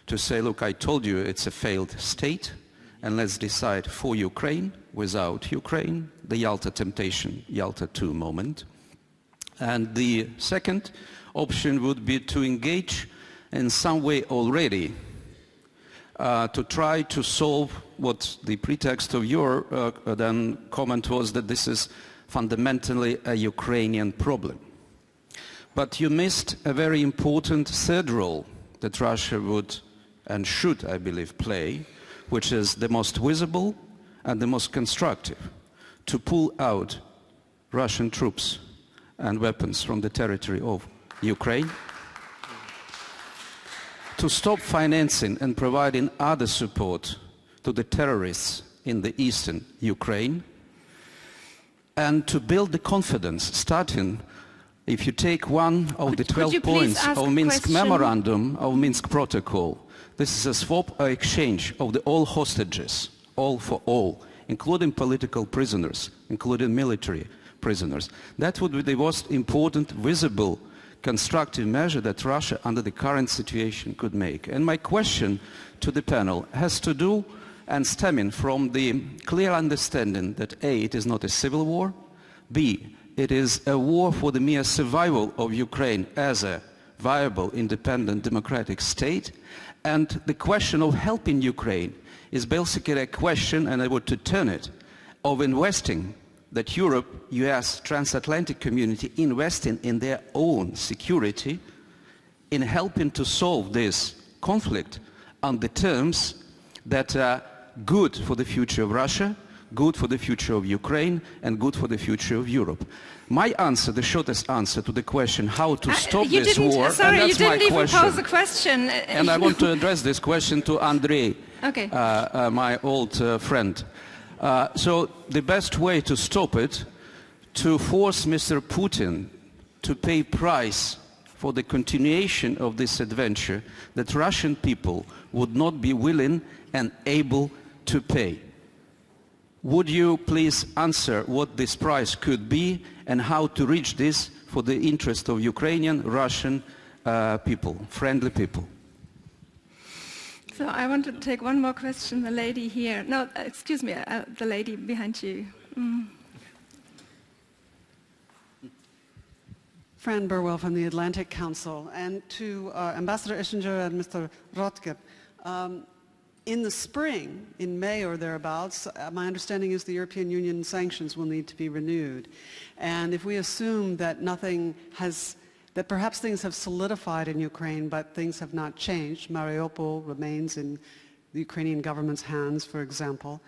to say, look, I told you it's a failed state, and let's decide for Ukraine, without Ukraine, the Yalta temptation, Yalta II moment. And the second option would be to engage in some way already to try to solve what the pretext of your then comment was, that this is fundamentally a Ukrainian problem. But you missed a very important third role that Russia would and should, I believe, play, which is the most visible and the most constructive, to pull out Russian troops and weapons from the territory of Ukraine, to stop financing and providing other support to the terrorists in the eastern Ukraine, and to build the confidence, starting If you take one of the 12 points of Minsk Memorandum, of Minsk Protocol, this is a swap or exchange of the all hostages, all for all, including political prisoners, including military prisoners. That would be the most important, visible, constructive measure that Russia, under the current situation, could make. And my question to the panel has to do and stemming from the clear understanding that A, it is not a civil war, B, it is a war for the mere survival of Ukraine as a viable, independent, democratic state, and the question of helping Ukraine is basically a question, and I want to turn it, of investing, that Europe, US, transatlantic community investing in their own security, in helping to solve this conflict on the terms that are good for the future of Russia, good for the future of Ukraine, and good for the future of Europe. My answer, the shortest answer to the question how to stop this war, sorry, and that's you my didn't even question. pose a question. And I want to address this question to Andrey, okay. My old friend. So the best way to stop it, to force Mr. Putin to pay price for the continuation of this adventure that Russian people would not be willing and able to pay. Would you please answer what this price could be and how to reach this for the interest of Ukrainian, Russian people, friendly people? So I want to take one more question, the lady here. No, excuse me, the lady behind you. Fran Burwell from the Atlantic Council. And to Ambassador Ischinger and Mr. Röttgen, in the spring, in May or thereabouts, my understanding is the European Union sanctions will need to be renewed. And if we assume that that perhaps things have solidified in Ukraine, but things have not changed, Mariupol remains in the Ukrainian government's hands, for example,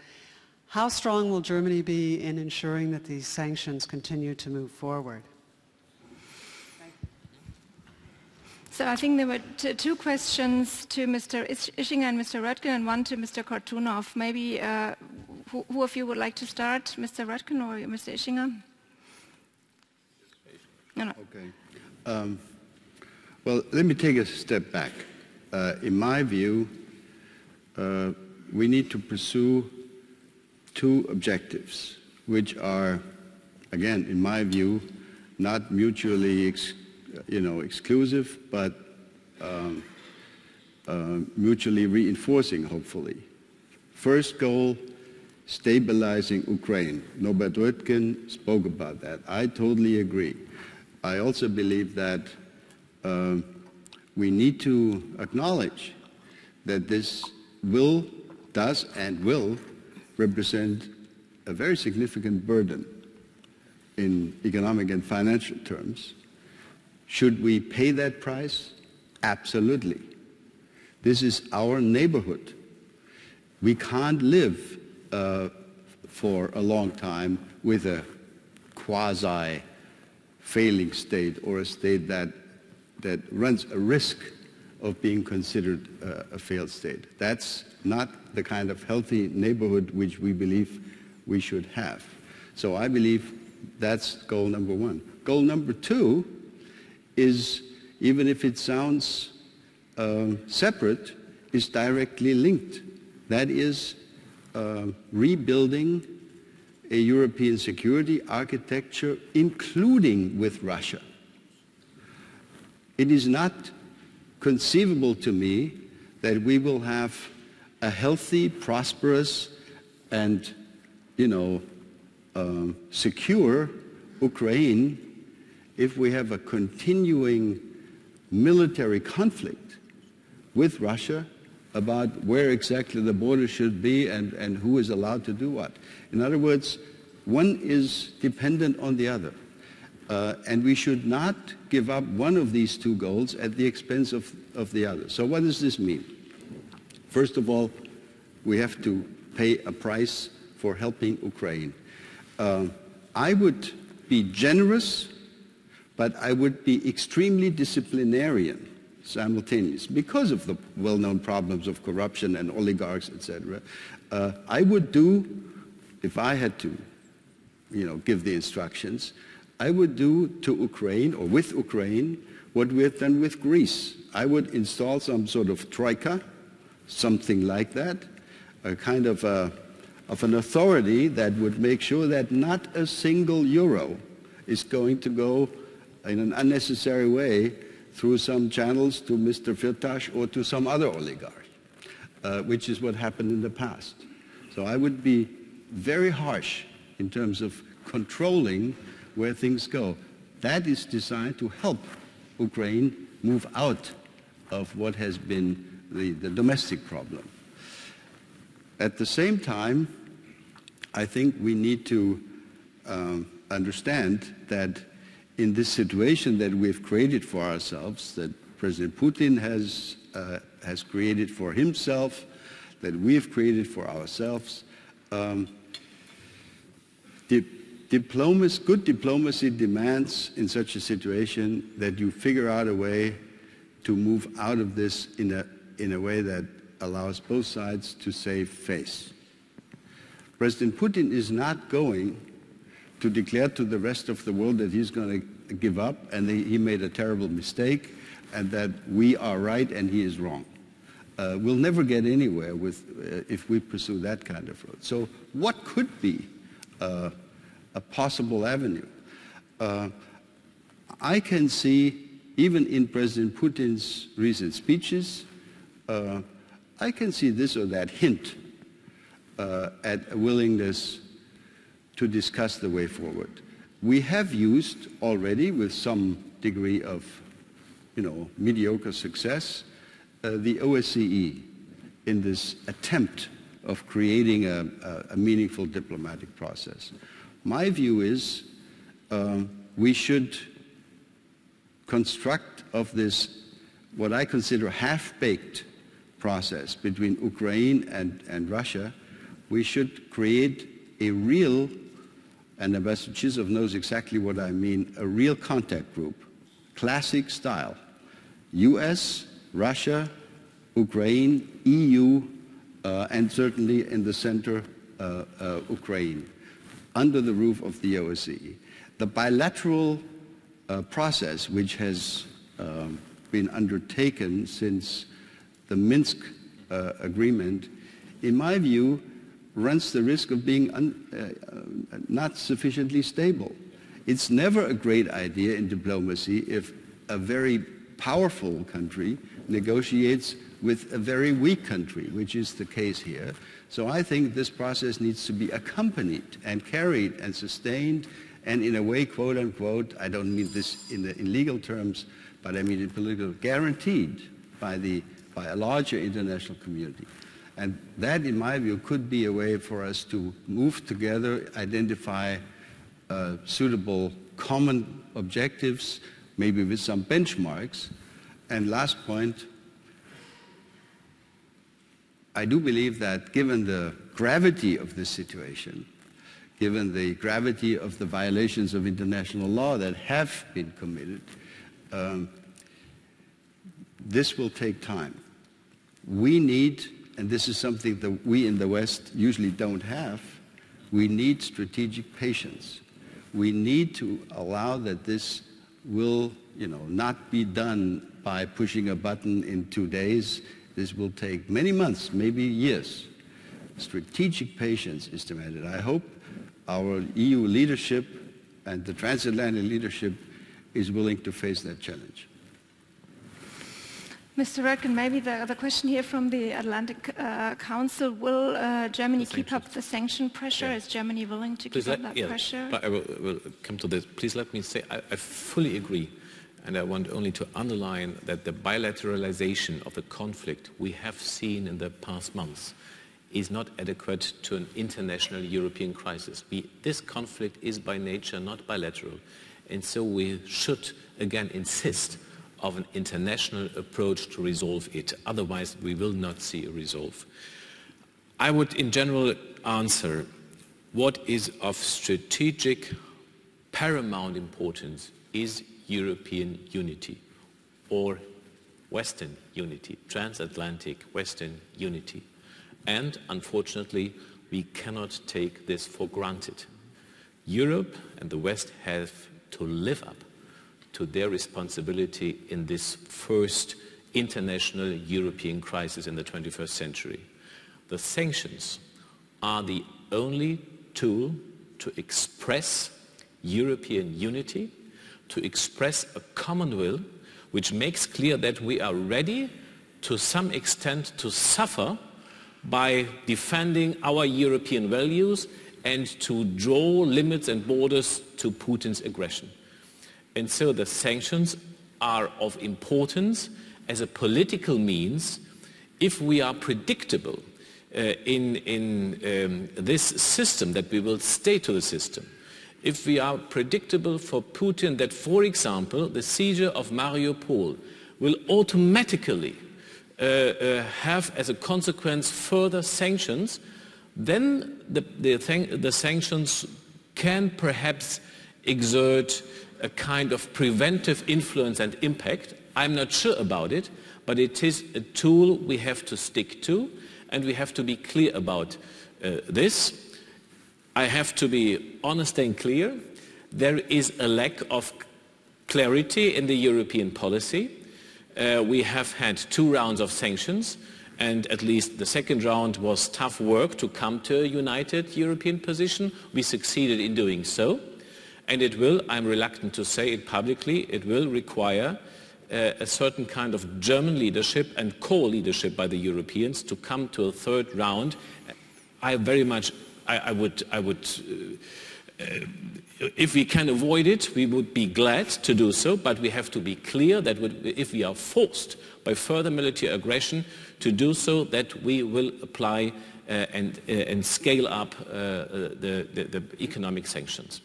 how strong will Germany be in ensuring that these sanctions continue to move forward? So I think there were two questions to Mr. Ischinger and Mr. Röttgen and one to Mr. Kortunov. Maybe who of you would like to start, Mr. Röttgen or Mr. Ischinger? No. Okay. Well, let me take a step back. In my view, we need to pursue two objectives, which are, again, in my view, not mutually exclusive, but mutually reinforcing, hopefully. First goal, stabilizing Ukraine. Norbert Röttgen spoke about that. I totally agree. I also believe that we need to acknowledge that this does and will represent a very significant burden in economic and financial terms. Should we pay that price? Absolutely. This is our neighborhood. We can't live for a long time with a quasi-failing state or a state that runs a risk of being considered a failed state. That's not the kind of healthy neighborhood which we believe we should have. So I believe that's goal number one. Goal number two is, even if it sounds separate, is directly linked. That is rebuilding a European security architecture, including with Russia. It is not conceivable to me that we will have a healthy, prosperous, and secure Ukraine if we have a continuing military conflict with Russia about where exactly the border should be and who is allowed to do what. In other words, one is dependent on the other. And we should not give up one of these two goals at the expense of the other. So what does this mean? First of all, we have to pay a price for helping Ukraine. I would be generous, but I would be extremely disciplinarian simultaneously because of the well-known problems of corruption and oligarchs, etc. I would do, if I had to give the instructions, I would do to Ukraine, or with Ukraine, what we have done with Greece. I would install some sort of troika, something like that, a kind of an authority that would make sure that not a single euro is going to go in an unnecessary way through some channels to Mr. Firtash or to some other oligarch, which is what happened in the past. So I would be very harsh in terms of controlling where things go. That is designed to help Ukraine move out of what has been the domestic problem. At the same time, I think we need to understand that in this situation that we've created for ourselves, that President Putin has created for himself, that we've created for ourselves, good diplomacy demands in such a situation that you figure out a way to move out of this in a way that allows both sides to save face. President Putin is not going to declare to the rest of the world that he's going to give up and he made a terrible mistake and that we are right and he is wrong. We'll never get anywhere if we pursue that kind of road. So what could be a possible avenue? I can see, even in President Putin's recent speeches, I can see this or that hint at a willingness to discuss the way forward. We have used already, with some degree of, mediocre success, the OSCE in this attempt of creating a meaningful diplomatic process. My view is we should construct of this what I consider half-baked process between Ukraine and Russia. We should create a real, and Ambassador Chisov knows exactly what I mean, a real contact group, classic style. US, Russia, Ukraine, EU, and certainly in the center, Ukraine, under the roof of the OSCE. The bilateral process, which has been undertaken since the Minsk agreement, in my view, runs the risk of being not sufficiently stable. It's never a great idea in diplomacy if a very powerful country negotiates with a very weak country, which is the case here. So I think this process needs to be accompanied and carried and sustained, and in a way, quote unquote, I don't mean this in legal terms, but I mean in political, guaranteed by a larger international community. And that, in my view, could be a way for us to move together, identify suitable common objectives, maybe with some benchmarks. And last point, I do believe that given the gravity of this situation, given the gravity of the violations of international law that have been committed, this will take time. We need, and this is something that we in the West usually don't have, we need strategic patience. We need to allow that this will, not be done by pushing a button in 2 days. This will take many months, maybe years. Strategic patience is demanded. I hope our EU leadership and the transatlantic leadership is willing to face that challenge. Mr. Röttgen, maybe the question here from the Atlantic Council, will Germany keep up the sanction pressure? Yeah. Is Germany willing to keep up that pressure? But I will come to this. Please let me say I fully agree, and I want only to underline that the bilateralization of the conflict we have seen in the past months is not adequate to an international European crisis. This conflict is by nature not bilateral, and so we should again insist of an international approach to resolve it. Otherwise, we will not see a resolve. I would, in general, answer what is of strategic paramount importance is European unity or Western unity, transatlantic Western unity. And, unfortunately, we cannot take this for granted. Europe and the West have to live up to their responsibility in this first international European crisis in the 21st century. The sanctions are the only tool to express European unity, to express a common will, which makes clear that we are ready to some extent to suffer by defending our European values and to draw limits and borders to Putin's aggression. And so the sanctions are of importance as a political means if we are predictable in this system, that we will stay to the system. If we are predictable for Putin that, for example, the seizure of Mariupol will automatically have as a consequence further sanctions, then the sanctions can perhaps exert a kind of preventive influence and impact. I'm not sure about it, but it is a tool we have to stick to, and we have to be clear about this. I have to be honest and clear. There is a lack of clarity in the European policy. We have had 2 rounds of sanctions, and at least the second round was tough work to come to a united European position. We succeeded in doing so, and it will, I'm reluctant to say it publicly, it will require a certain kind of German leadership and co-leadership by the Europeans to come to a 3rd round. I would, if we can avoid it, we would be glad to do so, but we have to be clear that if we are forced by further military aggression to do so, that we will apply and scale up the economic sanctions.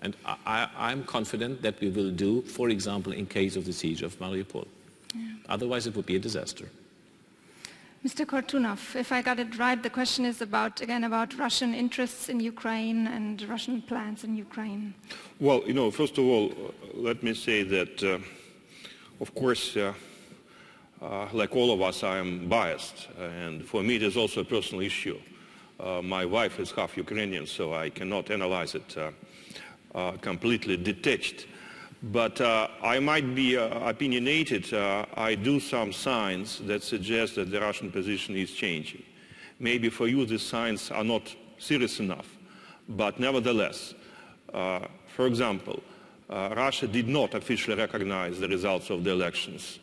And I'm confident that we will do, for example, in case of the siege of Mariupol. Yeah. Otherwise, it would be a disaster. Mr. Kortunov, if I got it right, the question is again about Russian interests in Ukraine and Russian plans in Ukraine. Well, first of all, let me say that, of course, like all of us, I am biased. And for me, it is also a personal issue. My wife is half Ukrainian, so I cannot analyze it completely detached. But I might be opinionated. I do some signs that suggest that the Russian position is changing. Maybe for you these signs are not serious enough, but nevertheless, for example, Russia did not officially recognize the results of the elections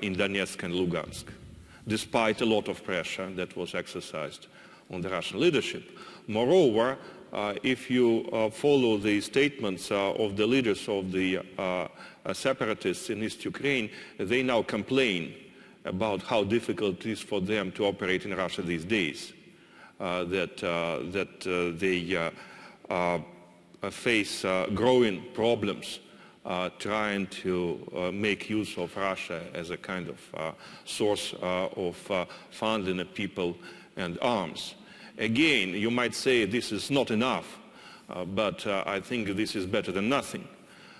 in Donetsk and Lugansk, despite a lot of pressure that was exercised on the Russian leadership. Moreover, if you follow the statements of the leaders of the separatists in East Ukraine, they now complain about how difficult it is for them to operate in Russia these days, that they face growing problems trying to make use of Russia as a kind of source of funding people and arms. Again, you might say this is not enough, but I think this is better than nothing.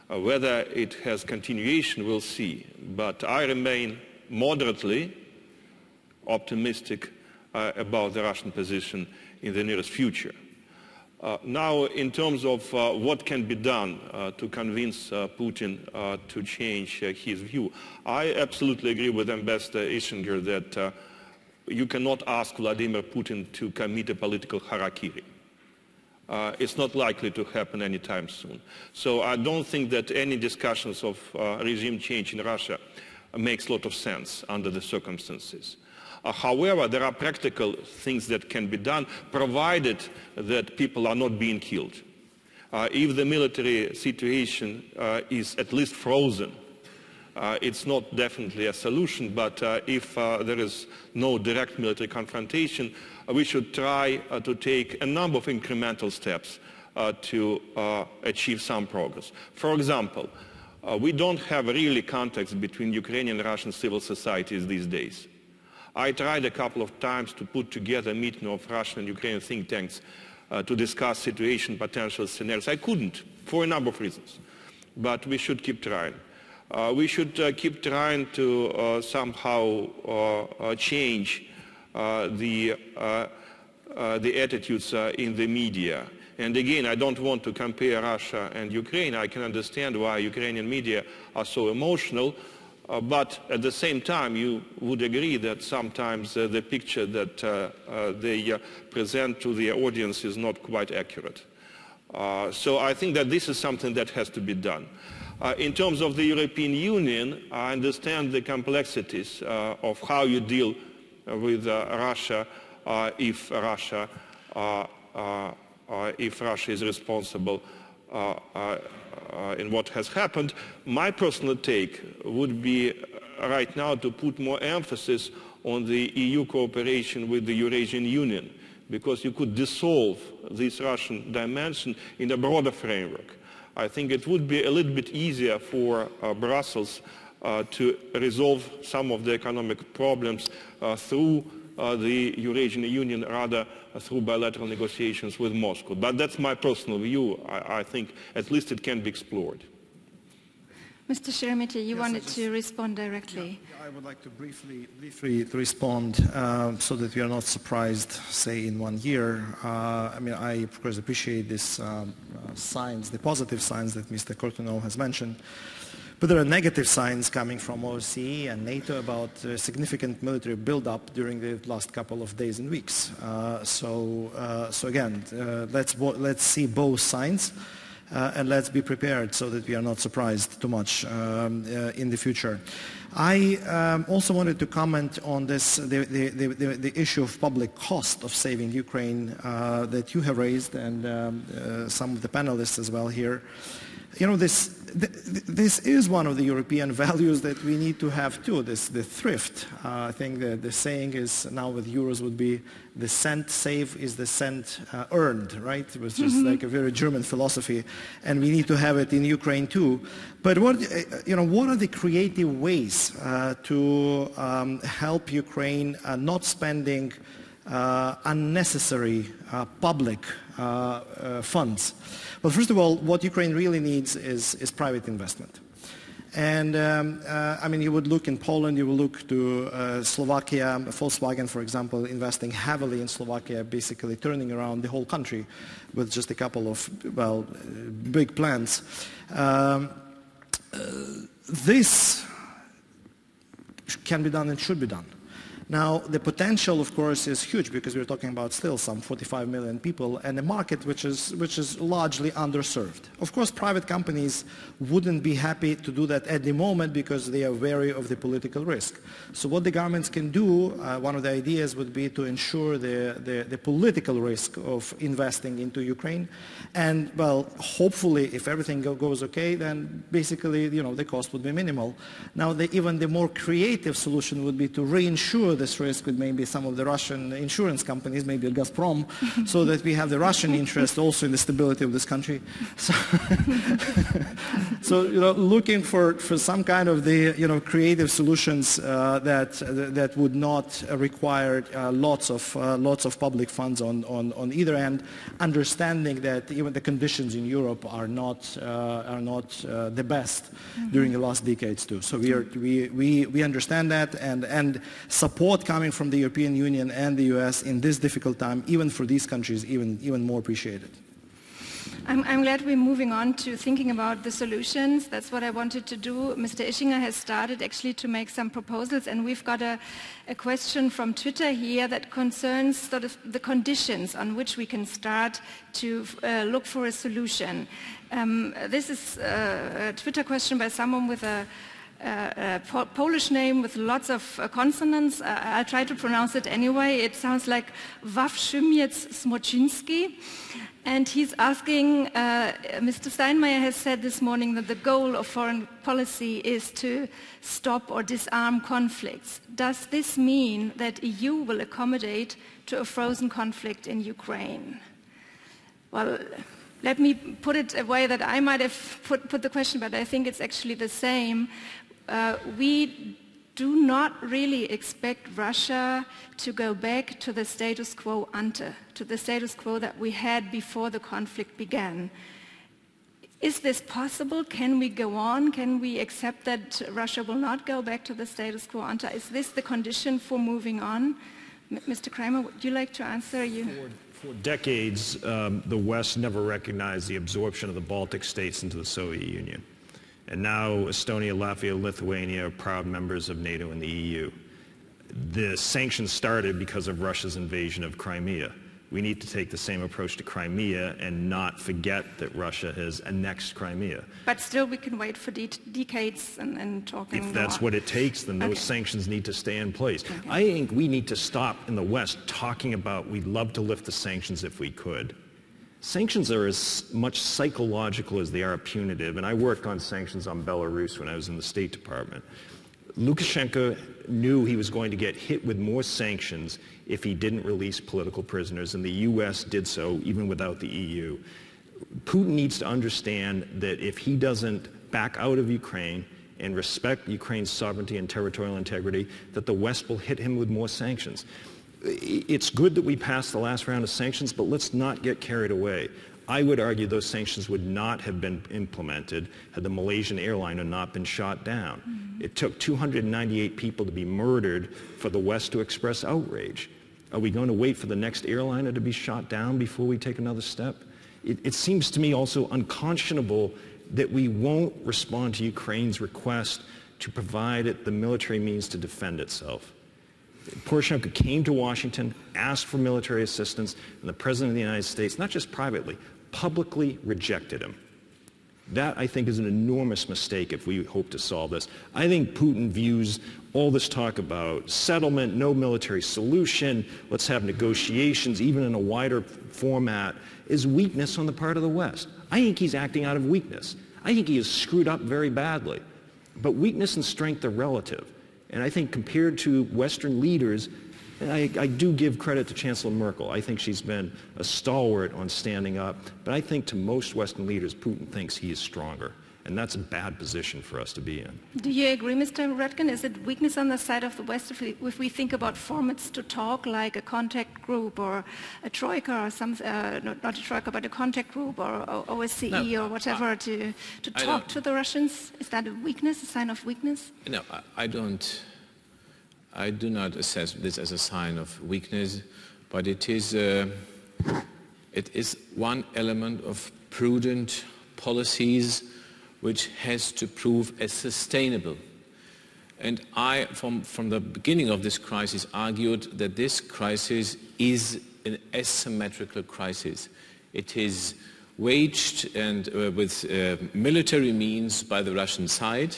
Whether it has continuation, we'll see. But I remain moderately optimistic about the Russian position in the nearest future. Now, in terms of what can be done to convince Putin to change his view, I absolutely agree with Ambassador Ischinger that you cannot ask Vladimir Putin to commit a political harakiri. It's not likely to happen anytime soon. So I don't think that any discussions of regime change in Russia makes a lot of sense under the circumstances. However, there are practical things that can be done, provided that people are not being killed. If the military situation is at least frozen, it's not definitely a solution, but if there is no direct military confrontation, we should try to take a number of incremental steps to achieve some progress. For example, we don't have really contacts between Ukrainian and Russian civil societies these days. I tried a couple of times to put together a meeting of Russian and Ukrainian think tanks to discuss situation, potential scenarios. I couldn't, for a number of reasons, but we should keep trying. We should keep trying to somehow change the attitudes in the media. And again, I don't want to compare Russia and Ukraine. I can understand why Ukrainian media are so emotional, but at the same time, you would agree that sometimes the picture that they present to the audience is not quite accurate. So I think that this is something that has to be done. In terms of the European Union, I understand the complexities of how you deal with Russia if Russia is responsible in what has happened. My personal take would be right now to put more emphasis on the EU cooperation with the Eurasian Union, because you could dissolve this Russian dimension in a broader framework. I think it would be a little bit easier for Brussels to resolve some of the economic problems through the Eurasian Union rather through bilateral negotiations with Moscow. But that's my personal view. I think at least it can be explored. Mr. Sheremeta, you wanted to respond directly. Yeah, I would like to briefly respond so that we are not surprised, say, in 1 year. I mean, I, of course, appreciate this signs, the positive signs that Mr. Kortunov has mentioned. But there are negative signs coming from OSCE and NATO about significant military buildup during the last couple of days and weeks. So again, let's see both signs. And let's be prepared so that we are not surprised too much in the future. I also wanted to comment on this, the issue of public cost of saving Ukraine that you have raised, and some of the panelists as well here. You know, this is one of the European values that we need to have too, the thrift. I think the saying is now with euros would be the cent saved is the cent earned, right? It was just like a very German philosophy, and we need to have it in Ukraine too. But what are the creative ways to help Ukraine not spending unnecessary public funds? Well, first of all, what Ukraine really needs is private investment. And I mean, you would look in Poland, you will look to Slovakia, Volkswagen, for example, investing heavily in Slovakia, basically turning around the whole country with just a couple of, well, big plants. This can be done and should be done. Now, the potential, of course, is huge because we're talking about still some 45 million people and a market which is largely underserved. Of course, private companies wouldn't be happy to do that at the moment because they are wary of the political risk. So what the governments can do, one of the ideas would be to ensure the political risk of investing into Ukraine. And, well, hopefully, if everything goes okay, then basically, you know, the cost would be minimal. Now, even the more creative solution would be to reinsure this risk with maybe some of the Russian insurance companies, maybe Gazprom, so that we have the Russian interest also in the stability of this country. So you know, looking for some kind of the creative solutions that would not require lots of public funds on either end, understanding that even the conditions in Europe are not the best during the last decades too. So we understand that and support coming from the European Union and the US in this difficult time, even for these countries, even more appreciated. I'm glad we're moving on to thinking about the solutions. That's what I wanted to do. Mr. Ischinger has started actually to make some proposals, and we've got a question from Twitter here that concerns sort of the conditions on which we can start to look for a solution. This is a Twitter question by someone with a Polish name with lots of consonants. I'll try to pronounce it anyway. It sounds like Wawrzymiec Smoczyński. And he's asking, Mr. Steinmeier has said this morning that the goal of foreign policy is to stop or disarm conflicts. Does this mean that EU will accommodate to a frozen conflict in Ukraine? Well, let me put it a way that I might have put the question, but I think it's actually the same. We do not really expect Russia to go back to the status quo ante, to the status quo that we had before the conflict began. Is this possible? Can we go on? Can we accept that Russia will not go back to the status quo ante? Is this the condition for moving on? Mr. Kramer, would you like to answer? For decades, the West never recognized the absorption of the Baltic states into the Soviet Union. And now Estonia, Latvia, Lithuania are proud members of NATO and the EU. The sanctions started because of Russia's invasion of Crimea. We need to take the same approach to Crimea and not forget that Russia has annexed Crimea. But still we can wait for decades and talk. If that's what it takes, then those sanctions need to stay in place. Okay. I think we need to stop in the West talking about we'd love to lift the sanctions if we could. Sanctions are as much psychological as they are punitive, and I worked on sanctions on Belarus when I was in the State Department. Lukashenko knew he was going to get hit with more sanctions if he didn't release political prisoners, and the U.S. did so even without the EU. Putin needs to understand that if he doesn't back out of Ukraine and respect Ukraine's sovereignty and territorial integrity, that the West will hit him with more sanctions. It's good that we passed the last round of sanctions, but let's not get carried away. I would argue those sanctions would not have been implemented had the Malaysian airliner not been shot down. Mm-hmm. It took 298 people to be murdered for the West to express outrage. Are we going to wait for the next airliner to be shot down before we take another step? It seems to me also unconscionable that we won't respond to Ukraine's request to provide it the military means to defend itself. Poroshenko came to Washington, asked for military assistance, and the President of the United States, not just privately, publicly rejected him. That, I think, is an enormous mistake if we hope to solve this. I think Putin views all this talk about settlement, no military solution, let's have negotiations, even in a wider format, is weakness on the part of the West. I think he's acting out of weakness. I think he has screwed up very badly. But weakness and strength are relative. And I think compared to Western leaders, I do give credit to Chancellor Merkel. I think she's been a stalwart on standing up. But I think to most Western leaders, Putin thinks he is stronger. And that's a bad position for us to be in. Do you agree, Mr. Röttgen? Is it weakness on the side of the West if we think about formats to talk, like a contact group or a troika or some, not a troika, but a contact group or OSCE or whatever to talk to the Russians? Is that a weakness, a sign of weakness? No, I do not assess this as a sign of weakness, but it is one element of prudent policies which has to prove as sustainable. And I, from the beginning of this crisis, argued that this crisis is an asymmetrical crisis. It is waged and with military means by the Russian side,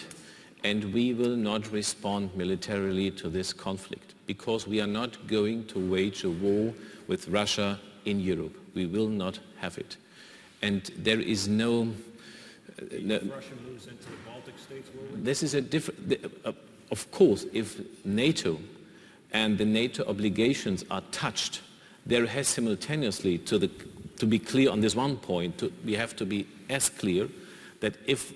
and we will not respond militarily to this conflict because we are not going to wage a war with Russia in Europe. We will not have it. And there is no... If Russia moves into the Baltic states, this is a different... of course, if NATO and the NATO obligations are touched, there has simultaneously, to be clear on this one point, we have to be as clear that if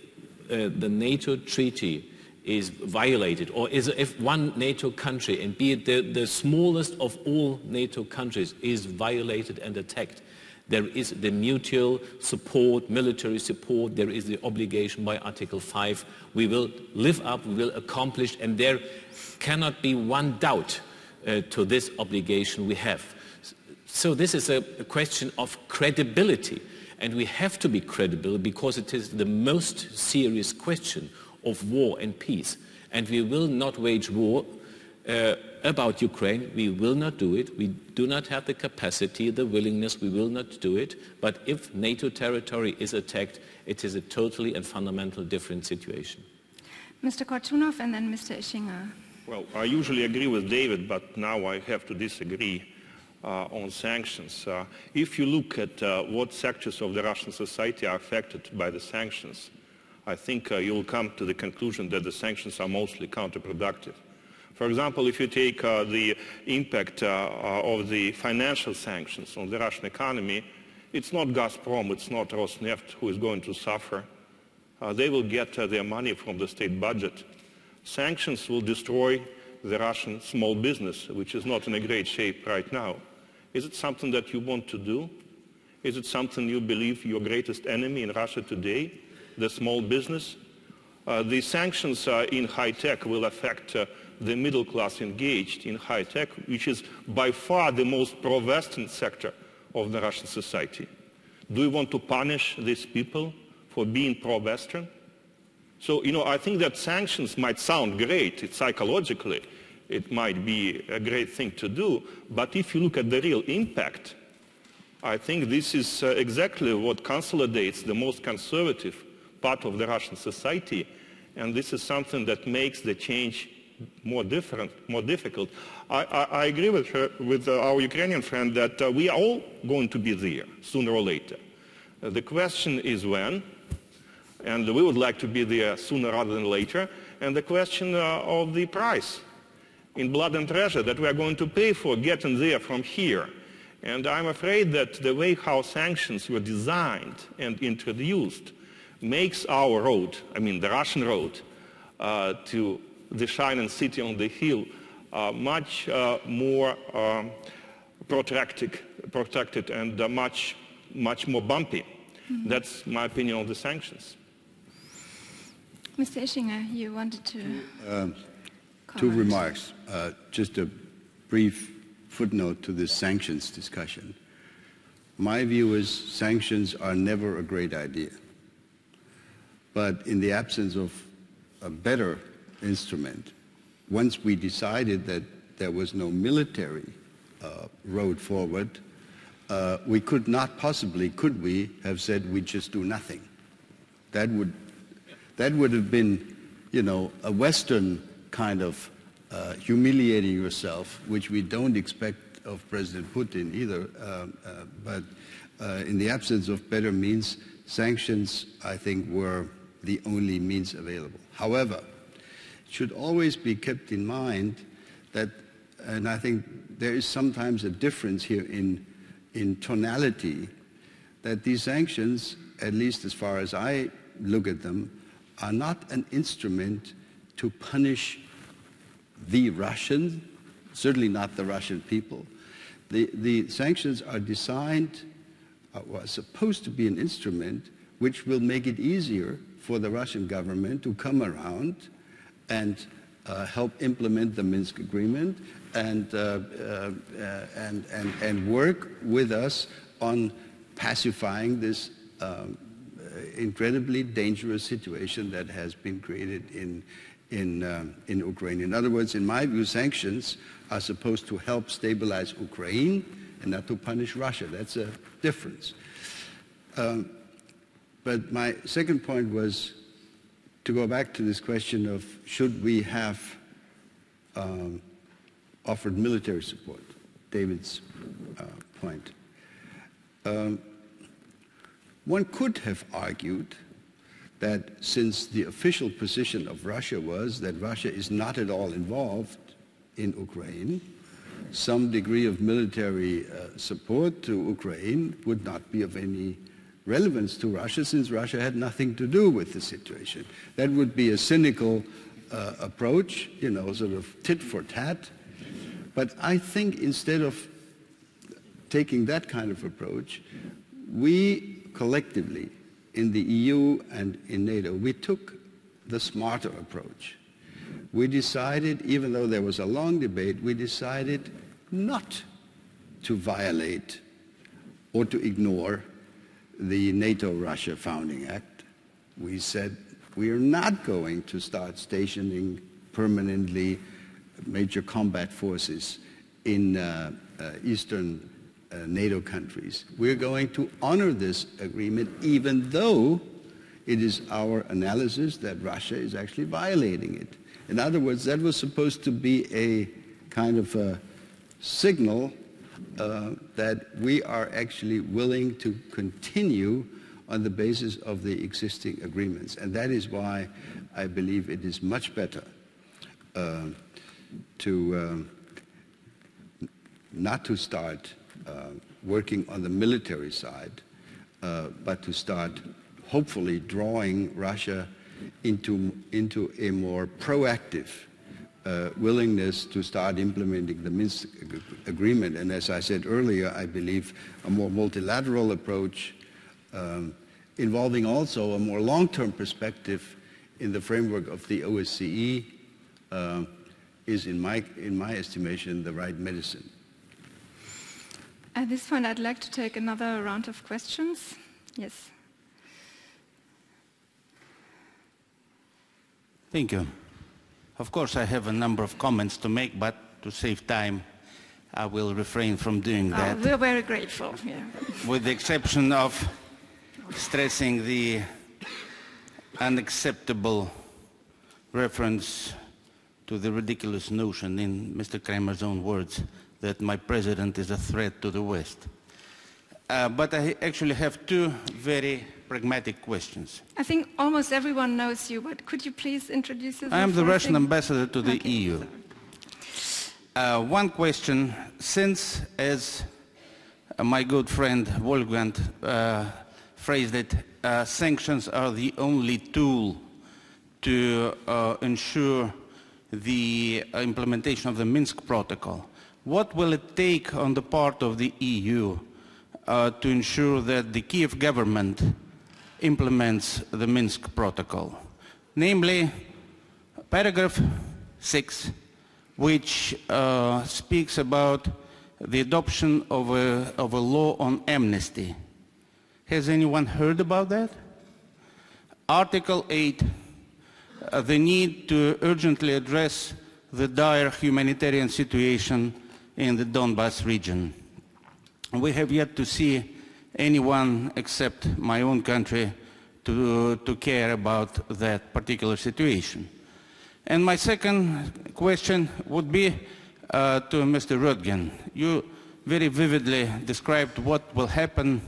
the NATO treaty is violated, or if one NATO country, and be it the smallest of all NATO countries, is violated and attacked, there is the mutual support, military support, there is the obligation by Article 5. We will live up, we will accomplish, and there cannot be one doubt to this obligation we have. So this is a question of credibility, and we have to be credible because it is the most serious question of war and peace. And we will not wage war about Ukraine. We will not do it. We do not have the capacity, the willingness. We will not do it. But if NATO territory is attacked, it is a totally and fundamental different situation. Mr. Kortunov and then Mr. Ischinger. Well, I usually agree with David, but now I have to disagree on sanctions. If you look at what sectors of the Russian society are affected by the sanctions, I think you'll come to the conclusion that the sanctions are mostly counterproductive. For example, if you take the impact of the financial sanctions on the Russian economy, it's not Gazprom, it's not Rosneft who is going to suffer. They will get their money from the state budget. Sanctions will destroy the Russian small business, which is not in a great shape right now. Is it something that you want to do? Is it something you believe your greatest enemy in Russia today, the small business? The sanctions in high-tech will affect the middle class engaged in high-tech, which is by far the most pro-Western sector of the Russian society. Do we want to punish these people for being pro-Western? So, I think that sanctions might sound great. Psychologically, it might be a great thing to do. But if you look at the real impact, I think this is exactly what consolidates the most conservative part of the Russian society. And this is something that makes the change more difficult. I agree with our Ukrainian friend that we are all going to be there sooner or later. The question is when, and we would like to be there sooner rather than later, and the question of the price in blood and treasure that we are going to pay for getting there from here. And I'm afraid that the way how sanctions were designed and introduced makes our road, the Russian road, to the shining city on the hill much more protracted and much more bumpy. Mm-hmm. That's my opinion on the sanctions. Mr. Ischinger, you wanted to two remarks. Just a brief footnote to this sanctions discussion. My view is sanctions are never a great idea. But in the absence of a better instrument, once we decided that there was no military road forward, we could not possibly, could we, have said we just do nothing. That would have been, a Western kind of humiliating yourself, which we don't expect of President Putin either. But in the absence of better means, sanctions, I think, were the only means available. However, it should always be kept in mind that, and I think there is sometimes a difference here in tonality, that these sanctions, at least as far as I look at them, are not an instrument to punish the Russians, certainly not the Russian people. The sanctions are designed, are supposed to be an instrument which will make it easier for the Russian government to come around and help implement the Minsk agreement and work with us on pacifying this incredibly dangerous situation that has been created in Ukraine. In other words, in my view, sanctions are supposed to help stabilize Ukraine and not to punish Russia. That's a difference. But my second point was to go back to this question of should we have offered military support, David's point. One could have argued that since the official position of Russia was that Russia is not at all involved in Ukraine, some degree of military support to Ukraine would not be of any relevance to Russia, since Russia had nothing to do with the situation. That would be a cynical approach, sort of tit for tat. But I think instead of taking that kind of approach, we collectively in the EU and in NATO, we took the smarter approach. We decided, even though there was a long debate, we decided not to violate or to ignore the NATO-Russia Founding Act. We said we are not going to start stationing permanently major combat forces in Eastern NATO countries. We're going to honor this agreement even though it is our analysis that Russia is actually violating it. In other words, that was supposed to be a kind of a signal that we are actually willing to continue on the basis of the existing agreements. And that is why I believe it is much better not to start working on the military side, but to start hopefully drawing Russia into a more proactive willingness to start implementing the Minsk agreement. And as I said earlier, I believe a more multilateral approach involving also a more long-term perspective in the framework of the OSCE is, in my estimation, the right medicine. At this point, I'd like to take another round of questions. Yes. Thank you. Of course, I have a number of comments to make, but to save time, I will refrain from doing that. We're very grateful. Yeah. With the exception of stressing the unacceptable reference to the ridiculous notion, in Mr. Kramer's own words, that my president is a threat to the West. But I actually have two very pragmatic questions. I think almost everyone knows you, but could you please introduce yourself? I am the Russian ambassador to the EU. One question, since, as my good friend Wolfgang phrased it, sanctions are the only tool to ensure the implementation of the Minsk Protocol, what will it take on the part of the EU to ensure that the Kiev government implements the Minsk Protocol? Namely, paragraph 6, which speaks about the adoption of a law on amnesty. Has anyone heard about that? Article 8, the need to urgently address the dire humanitarian situation in the Donbas region. We have yet to see anyone except my own country to care about that particular situation. And my second question would be to Mr. Röttgen. You very vividly described what will happen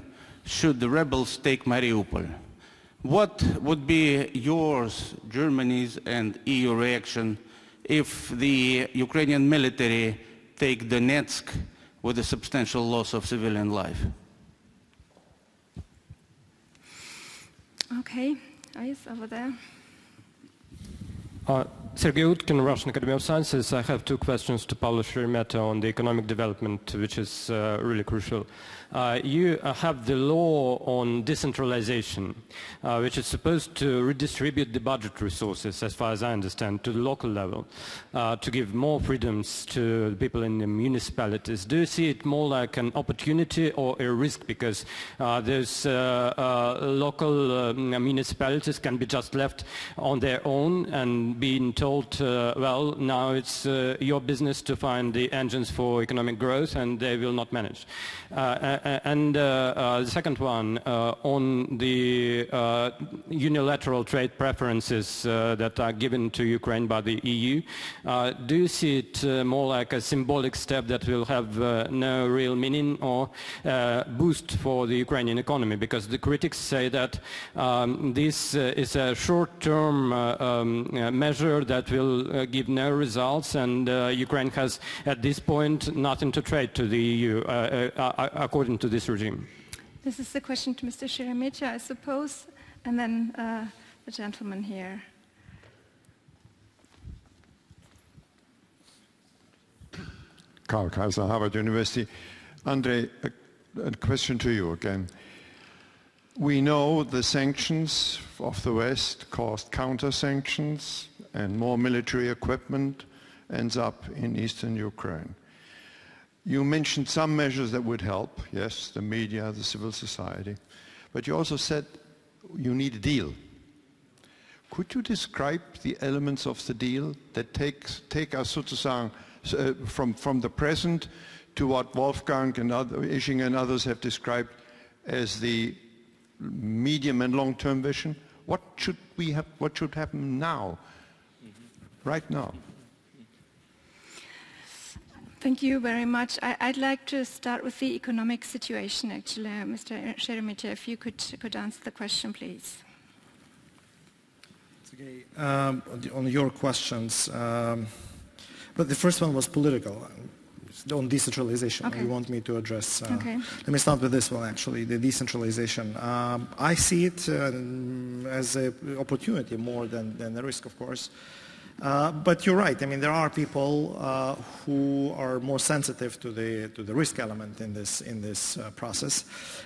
should the rebels take Mariupol. What would be yours, Germany's, and EU reaction if the Ukrainian military take Donetsk with a substantial loss of civilian life? Okay, yes, over there. Sergei Utkin, Russian Academy of Sciences. I have two questions to Pavlo Sheremeta on the economic development, which is really crucial. You have the law on decentralization, which is supposed to redistribute the budget resources, as far as I understand, to the local level, to give more freedoms to the people in the municipalities. Do you see it more like an opportunity or a risk? Because those local municipalities can be just left on their own and being told, well, now it's your business to find the engines for economic growth, and they will not manage. And the second one, on the unilateral trade preferences that are given to Ukraine by the EU, do you see it more like a symbolic step that will have no real meaning or boost for the Ukrainian economy? Because the critics say that this is a short-term measure that will give no results, and Ukraine has, at this point, nothing to trade to the EU, according to this regime. This is the question to Mr. Sheremeta, I suppose, and then the gentleman here. Karl Kaiser, Harvard University. Andrey, a question to you again. We know the sanctions of the West caused counter-sanctions, and more military equipment ends up in eastern Ukraine. You mentioned some measures that would help, yes, the media, the civil society, but you also said you need a deal. Could you describe the elements of the deal that take us sozusagen from the present to what Wolfgang and Ischinger and others have described as the medium and long-term vision? What should we have? What should happen now, right now? Thank you very much. I'd like to start with the economic situation, actually. Mr. Sheremeta, if you could answer the question, please. It's okay. On your questions, but the first one was political, on decentralization. Okay. You want me to address? Okay. Let me start with this one, actually, the decentralization. I see it as an opportunity more than a risk, of course. But you're right. I mean, there are people who are more sensitive to the risk element in this process.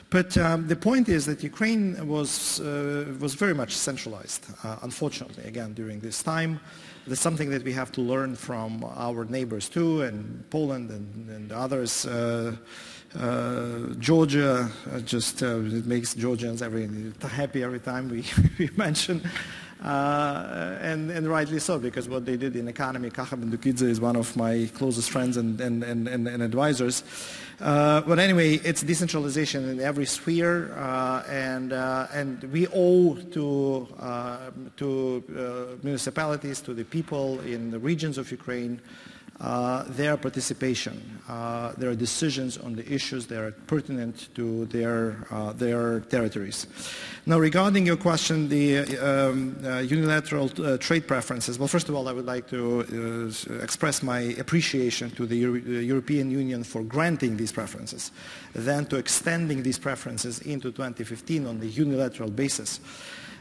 But the point is that Ukraine was very much centralized, unfortunately, again, during this time. That's something that we have to learn from our neighbors too, and Poland and others. Georgia, it makes Georgians happy every time we mention. And rightly so, because what they did in economy, Kacha Bendukidze is one of my closest friends and advisors. But anyway, it's decentralization in every sphere, and we owe to municipalities, to the people in the regions of Ukraine, their participation, their decisions on the issues that are pertinent to their territories. Now, regarding your question, the unilateral trade preferences, well, first of all, I would like to express my appreciation to the European Union for granting these preferences, then to extending these preferences into 2015 on the unilateral basis.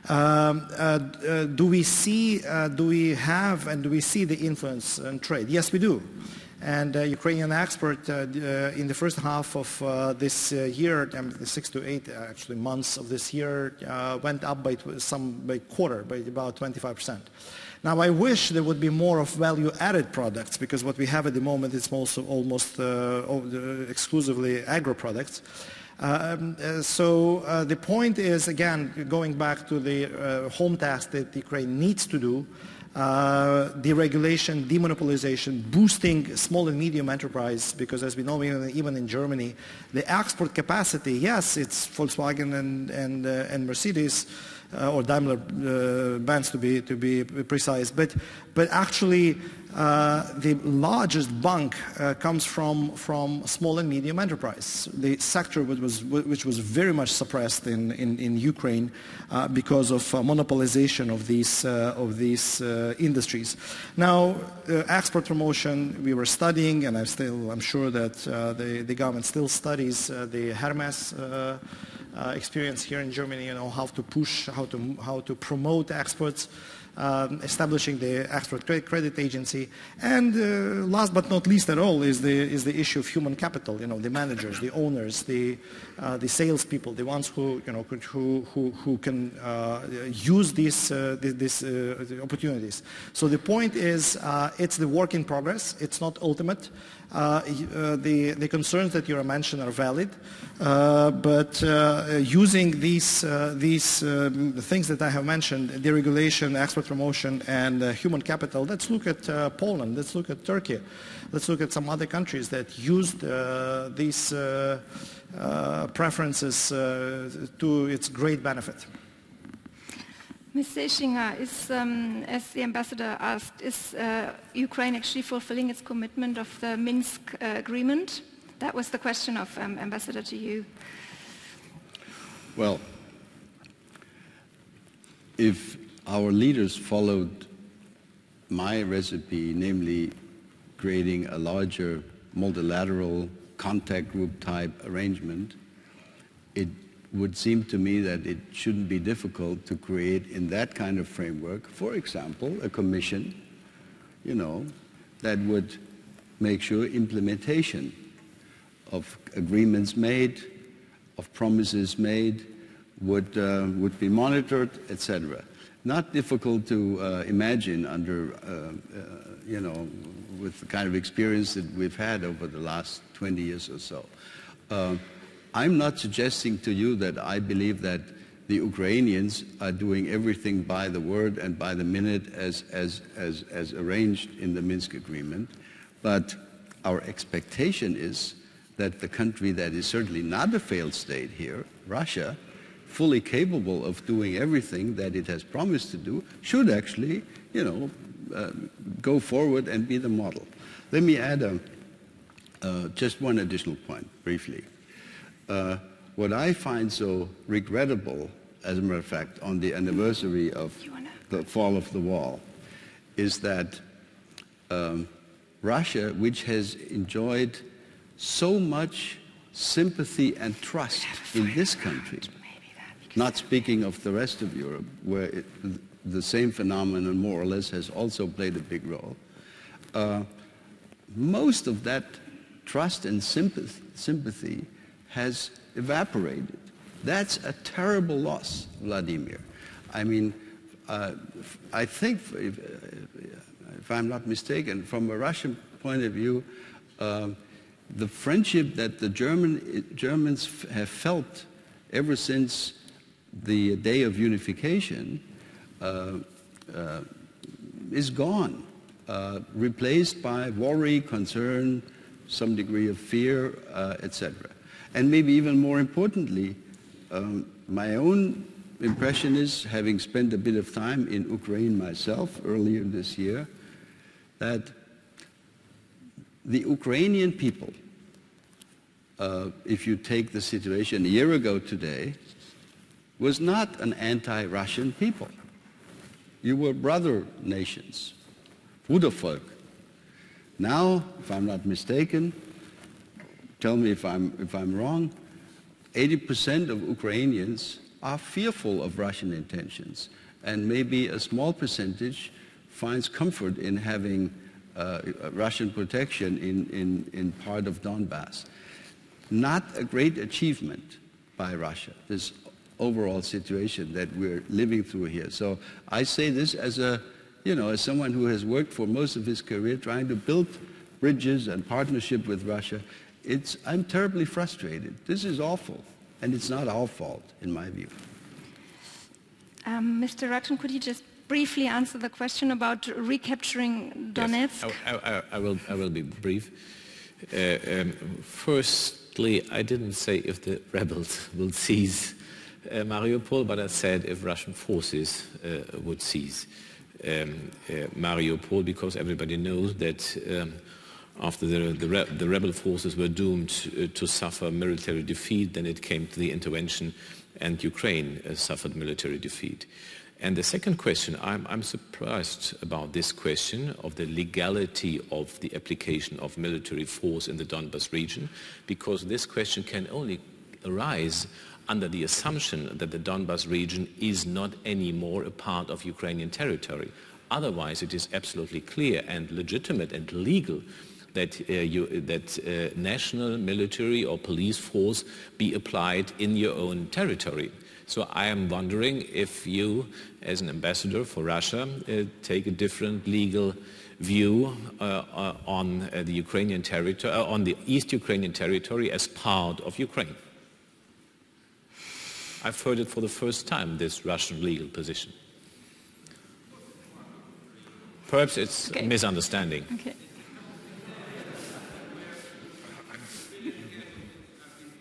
Do we have the influence on trade? Yes, we do. And Ukrainian export in the first half of this year, 6 to 8 actually months of this year, went up by quarter, by about 25%. Now, I wish there would be more of value-added products, because what we have at the moment is also almost exclusively agro products. So the point is, again, going back to the home task that Ukraine needs to do, deregulation, demonopolization, boosting small and medium enterprise, because as we know, even in Germany, the export capacity, yes, it's Volkswagen and Mercedes, or Daimler-Benz to be precise, but actually the largest bunk comes from small and medium enterprise, the sector which was very much suppressed in Ukraine because of monopolization of these industries. Now, export promotion, we were studying, and I'm sure that the government still studies the Hermes experience here in Germany, how to push, how to promote exports, establishing the export credit agency, and last but not least at all is the issue of human capital. The managers, the owners, the salespeople, the ones who can use these opportunities. So the point is, it's the work in progress. It's not ultimate. The concerns that you mentioned are valid, but using these things that I have mentioned, deregulation, export promotion, and human capital, let's look at Poland, let's look at Turkey, let's look at some other countries that used these preferences to its great benefit. Mr. Ischinger, as the ambassador asked, is Ukraine actually fulfilling its commitment of the Minsk agreement? That was the question of ambassador to you. Well, if our leaders followed my recipe, namely creating a larger multilateral contact group type arrangement, it would seem to me that it shouldn't be difficult to create in that kind of framework, for example, a commission, that would make sure implementation of agreements made, of promises made, would be monitored, etc. Not difficult to imagine under, with the kind of experience that we've had over the last 20 years or so. I'm not suggesting to you that I believe that the Ukrainians are doing everything by the word and by the minute as arranged in the Minsk agreement, but our expectation is that the country that is certainly not a failed state here, Russia, fully capable of doing everything that it has promised to do, should actually, go forward and be the model. Let me add just one additional point, briefly. What I find so regrettable, as a matter of fact, on the anniversary of the fall of the wall, is that Russia, which has enjoyed so much sympathy and trust in this country, not speaking of the rest of Europe, where the same phenomenon more or less has also played a big role, most of that trust and sympathy has evaporated. That's a terrible loss, Vladimir. I mean, I think if I'm not mistaken, from a Russian point of view, the friendship that the Germans have felt ever since the day of unification is gone, replaced by worry, concern, some degree of fear, etc. And maybe even more importantly, my own impression is, having spent a bit of time in Ukraine myself earlier this year, that the Ukrainian people, if you take the situation a year ago today, was not an anti-Russian people. You were brother nations, Brudervolk. Now, if I'm not mistaken, tell me if I'm wrong, 80% of Ukrainians are fearful of Russian intentions, and maybe a small percentage finds comfort in having Russian protection in part of Donbass. Not a great achievement by Russia, this overall situation that we're living through here. So I say this as a, as someone who has worked for most of his career trying to build bridges and partnership with Russia. I'm terribly frustrated. This is awful, and it's not our fault, in my view. Mr. Röttgen, could you just briefly answer the question about recapturing Donetsk? Yes, I will be brief. Firstly, I didn't say if the rebels will seize Mariupol, but I said if Russian forces would seize Mariupol, because everybody knows that after the rebel forces were doomed to suffer military defeat, then it came to the intervention and Ukraine suffered military defeat. And the second question, I'm surprised about this question of the legality of the application of military force in the Donbas region, because this question can only arise under the assumption that the Donbas region is not anymore a part of Ukrainian territory. Otherwise, it is absolutely clear and legitimate and legal that national military or police force be applied in your own territory. So I am wondering if you, as an ambassador for Russia, take a different legal view on the Ukrainian territory, on the East Ukrainian territory as part of Ukraine. I've heard it for the first time, this Russian legal position. Perhaps it's a misunderstanding. Okay.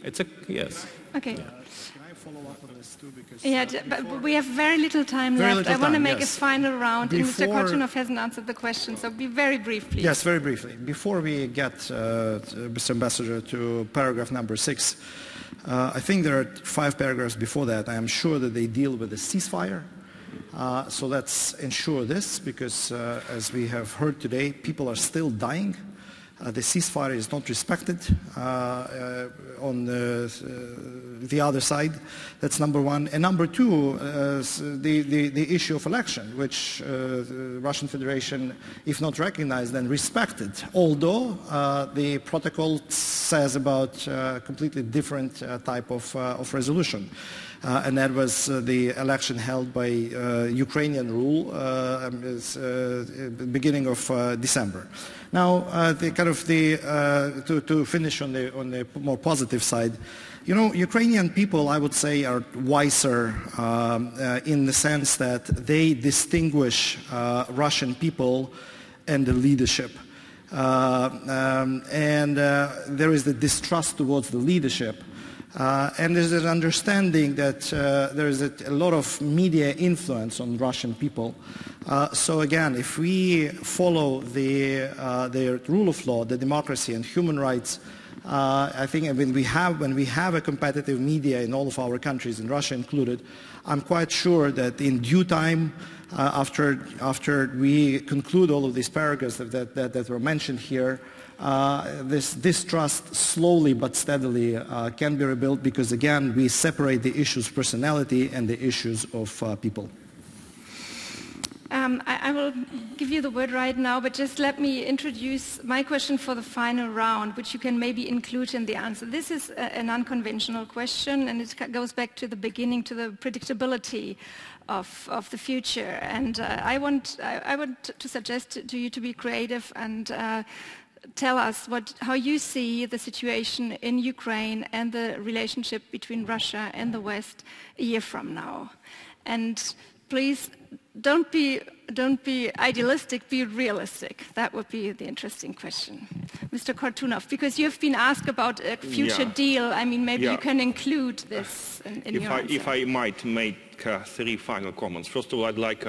It's a yes. Okay. Can I follow up on this too? Because but we have very little time left. I want to make a final round, and Mr. Kortunov hasn't answered the question, so be very brief, please. Yes, very briefly. Before we get, Mr. Ambassador, to paragraph number 6, I think there are 5 paragraphs before that. I am sure that they deal with the ceasefire. So let's ensure this, because as we have heard today, people are still dying. The ceasefire is not respected on the other side. That's number one. And number two, the issue of election, which the Russian Federation, if not recognized, then respected. Although the protocol says about a completely different type of resolution. And that was the election held by Ukrainian rule beginning of December. Now, to finish on the more positive side, Ukrainian people, I would say, are wiser in the sense that they distinguish Russian people and the leadership. And there is the distrust towards the leadership. And there's an understanding that there is a lot of media influence on Russian people. So again, if we follow the rule of law, the democracy and human rights, I think when we have a competitive media in all of our countries, and Russia included, I'm quite sure that in due time, after we conclude all of these paragraphs that were mentioned here, this distrust slowly but steadily can be rebuilt, because again we separate the issues of personality and the issues of people. I will give you the word right now, but just let me introduce my question for the final round, which you can maybe include in the answer. This is an unconventional question, and it goes back to the beginning, to the predictability of the future. And I want to suggest to you to be creative and tell us how you see the situation in Ukraine and the relationship between Russia and the West a year from now. And please don't be idealistic, be realistic. That would be the interesting question. Mr. Kortunov, because you've been asked about a future deal, I mean, maybe you can include this in your answer. If I might make 3 final comments. First of all, I'd like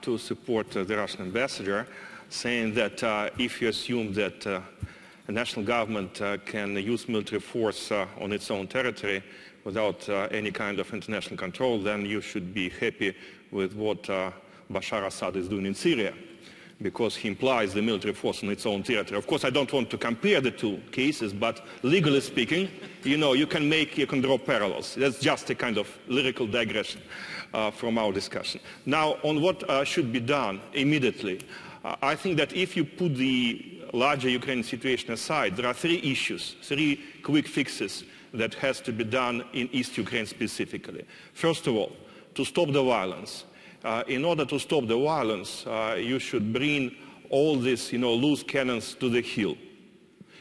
to support the Russian ambassador, saying that if you assume that a national government can use military force on its own territory without any kind of international control, then you should be happy with what Bashar Assad is doing in Syria, because he implies the military force on its own territory. Of course, I don't want to compare the 2 cases, but legally speaking, you know, you can draw parallels. That's just a kind of lyrical digression from our discussion. Now, on what should be done immediately, I think that if you put the larger Ukrainian situation aside, there are 3 issues, 3 quick fixes that has to be done in East Ukraine specifically. First of all, to stop the violence. In order to stop the violence, you should bring all these, loose cannons to the hill.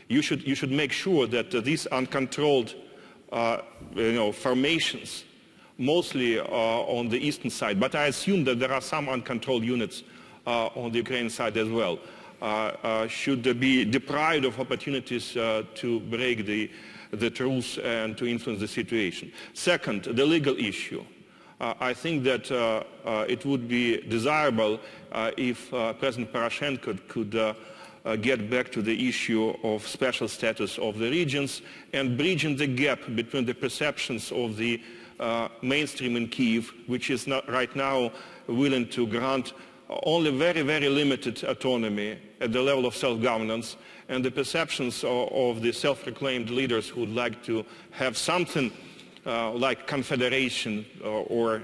You should make sure that these uncontrolled, formations, mostly on the eastern side, but I assume that there are some uncontrolled units on the Ukrainian side as well, should be deprived of opportunities to break the truce and to influence the situation. Second, the legal issue. I think that it would be desirable if President Poroshenko could get back to the issue of special status of the regions and bridging the gap between the perceptions of the mainstream in Kyiv, which is not right now willing to grant only very, very limited autonomy at the level of self-governance, and the perceptions of the self-proclaimed leaders who would like to have something like confederation or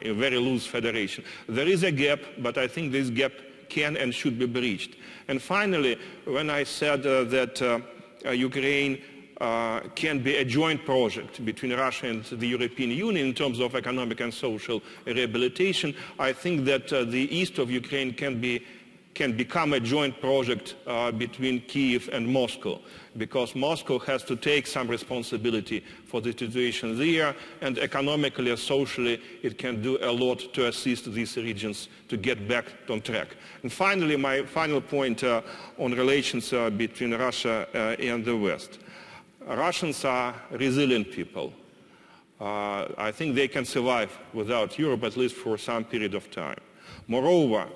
a very loose federation. There is a gap, but I think this gap can and should be bridged. And finally, when I said that Ukraine can be a joint project between Russia and the European Union in terms of economic and social rehabilitation, I think that the east of Ukraine can become a joint project between Kyiv and Moscow, because Moscow has to take some responsibility for the situation there, and economically and socially it can do a lot to assist these regions to get back on track. And finally, my final point on relations between Russia and the West. Russians are resilient people. I think they can survive without Europe, at least for some period of time. Moreover,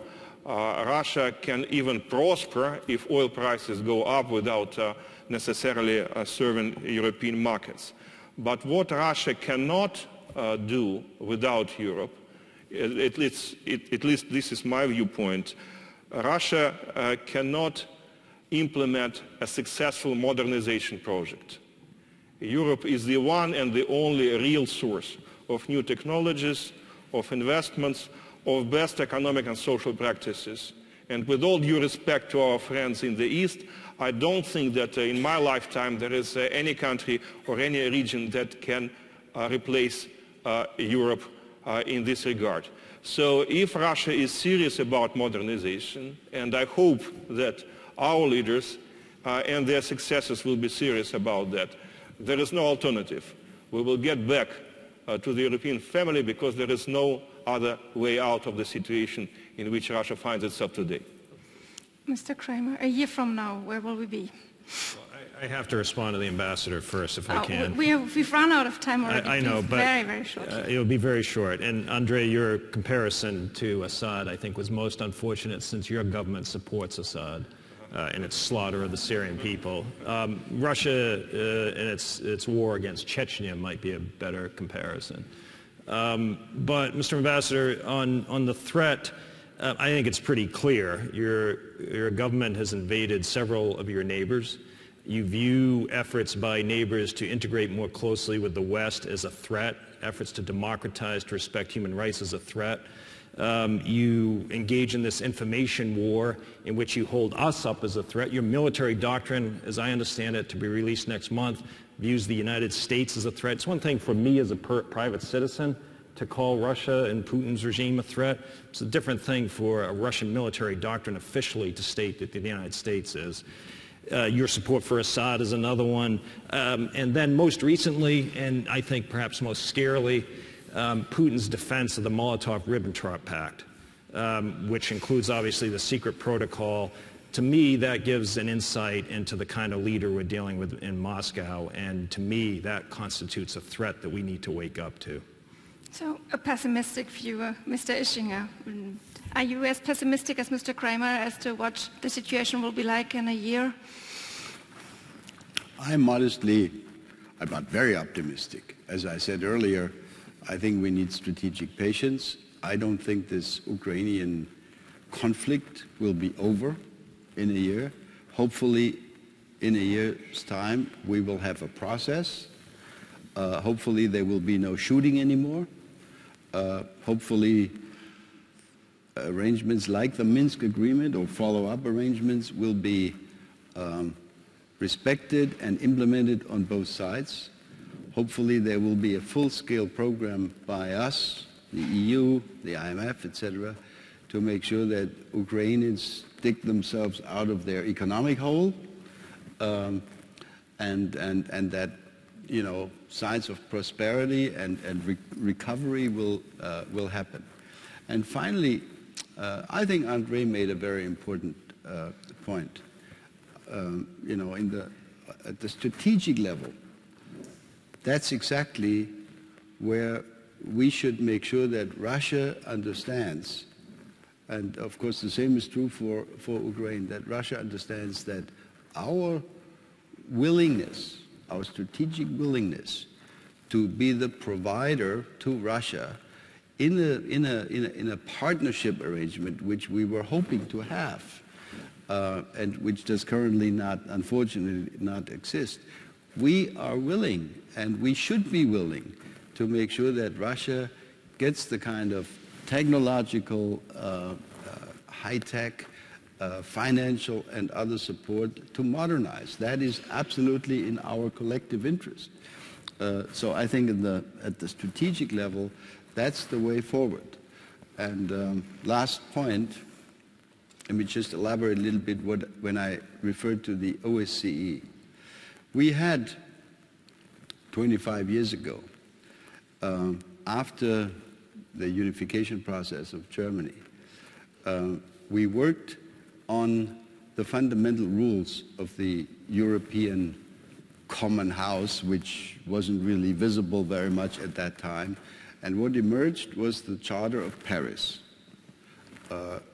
Russia can even prosper if oil prices go up without necessarily serving European markets. But what Russia cannot do without Europe, at least this is my viewpoint, Russia cannot implement a successful modernization project. Europe is the one and the only real source of new technologies, of investments, of best economic and social practices. And with all due respect to our friends in the East, I don't think that in my lifetime there is any country or any region that can replace Europe in this regard. So if Russia is serious about modernization, and I hope that our leaders and their successors will be serious about that, there is no alternative. We will get back to the European family, because there is no other way out of the situation in which Russia finds itself today. Mr. Kramer, a year from now, where will we be? Well, I have to respond to the ambassador first, if I can. We've run out of time already. I know, but very, very short. It'll be very short. And Andrey, your comparison to Assad, I think, was most unfortunate, since your government supports Assad in its slaughter of the Syrian people. Russia and its war against Chechnya might be a better comparison. But, Mr. Ambassador, on the threat, I think it's pretty clear. Your government has invaded several of your neighbors. You view efforts by neighbors to integrate more closely with the West as a threat, efforts to democratize, to respect human rights as a threat. You engage in this information war in which you hold us up as a threat. Your military doctrine, as I understand it, to be released next month, views the United States as a threat. It's one thing for me as a private citizen to call Russia and Putin's regime a threat. It's a different thing for a Russian military doctrine officially to state that the United States is. Your support for Assad is another one. And then most recently, and I think perhaps most scarily, Putin's defense of the Molotov-Ribbentrop Pact, which includes obviously the secret protocol. To me, that gives an insight into the kind of leader we're dealing with in Moscow, and to me, that constitutes a threat that we need to wake up to. So, a pessimistic viewer, Mr. Ischinger. Are you as pessimistic as Mr. Kramer as to what the situation will be like in a year? I'm modestly, I'm not very optimistic. As I said earlier, I think we need strategic patience. I don't think this Ukrainian conflict will be over in a year. Hopefully, in a year's time, we will have a process. Hopefully, there will be no shooting anymore. Hopefully, arrangements like the Minsk agreement or follow-up arrangements will be respected and implemented on both sides. Hopefully, there will be a full-scale program by us, the EU, the IMF, etc., to make sure that Ukrainians dig themselves out of their economic hole, and that, you know, signs of prosperity and recovery will happen. And finally, I think Andrey made a very important point. You know, at the strategic level, that's exactly where we should make sure that Russia understands, and of course the same is true for Ukraine, that Russia understands that our willingness, our strategic willingness to be the provider to Russia in a partnership arrangement which we were hoping to have, and which does currently not, unfortunately, not exist. We are willing, and we should be willing, to make sure that Russia gets the kind of technological, high-tech, financial and other support to modernize. That is absolutely in our collective interest. So I think at the strategic level, that's the way forward. And last point, let me just elaborate a little bit when I referred to the OSCE. We had 25 years ago, after the unification process of Germany, we worked on the fundamental rules of the European common house, which wasn't really visible very much at that time. And what emerged was the Charter of Paris,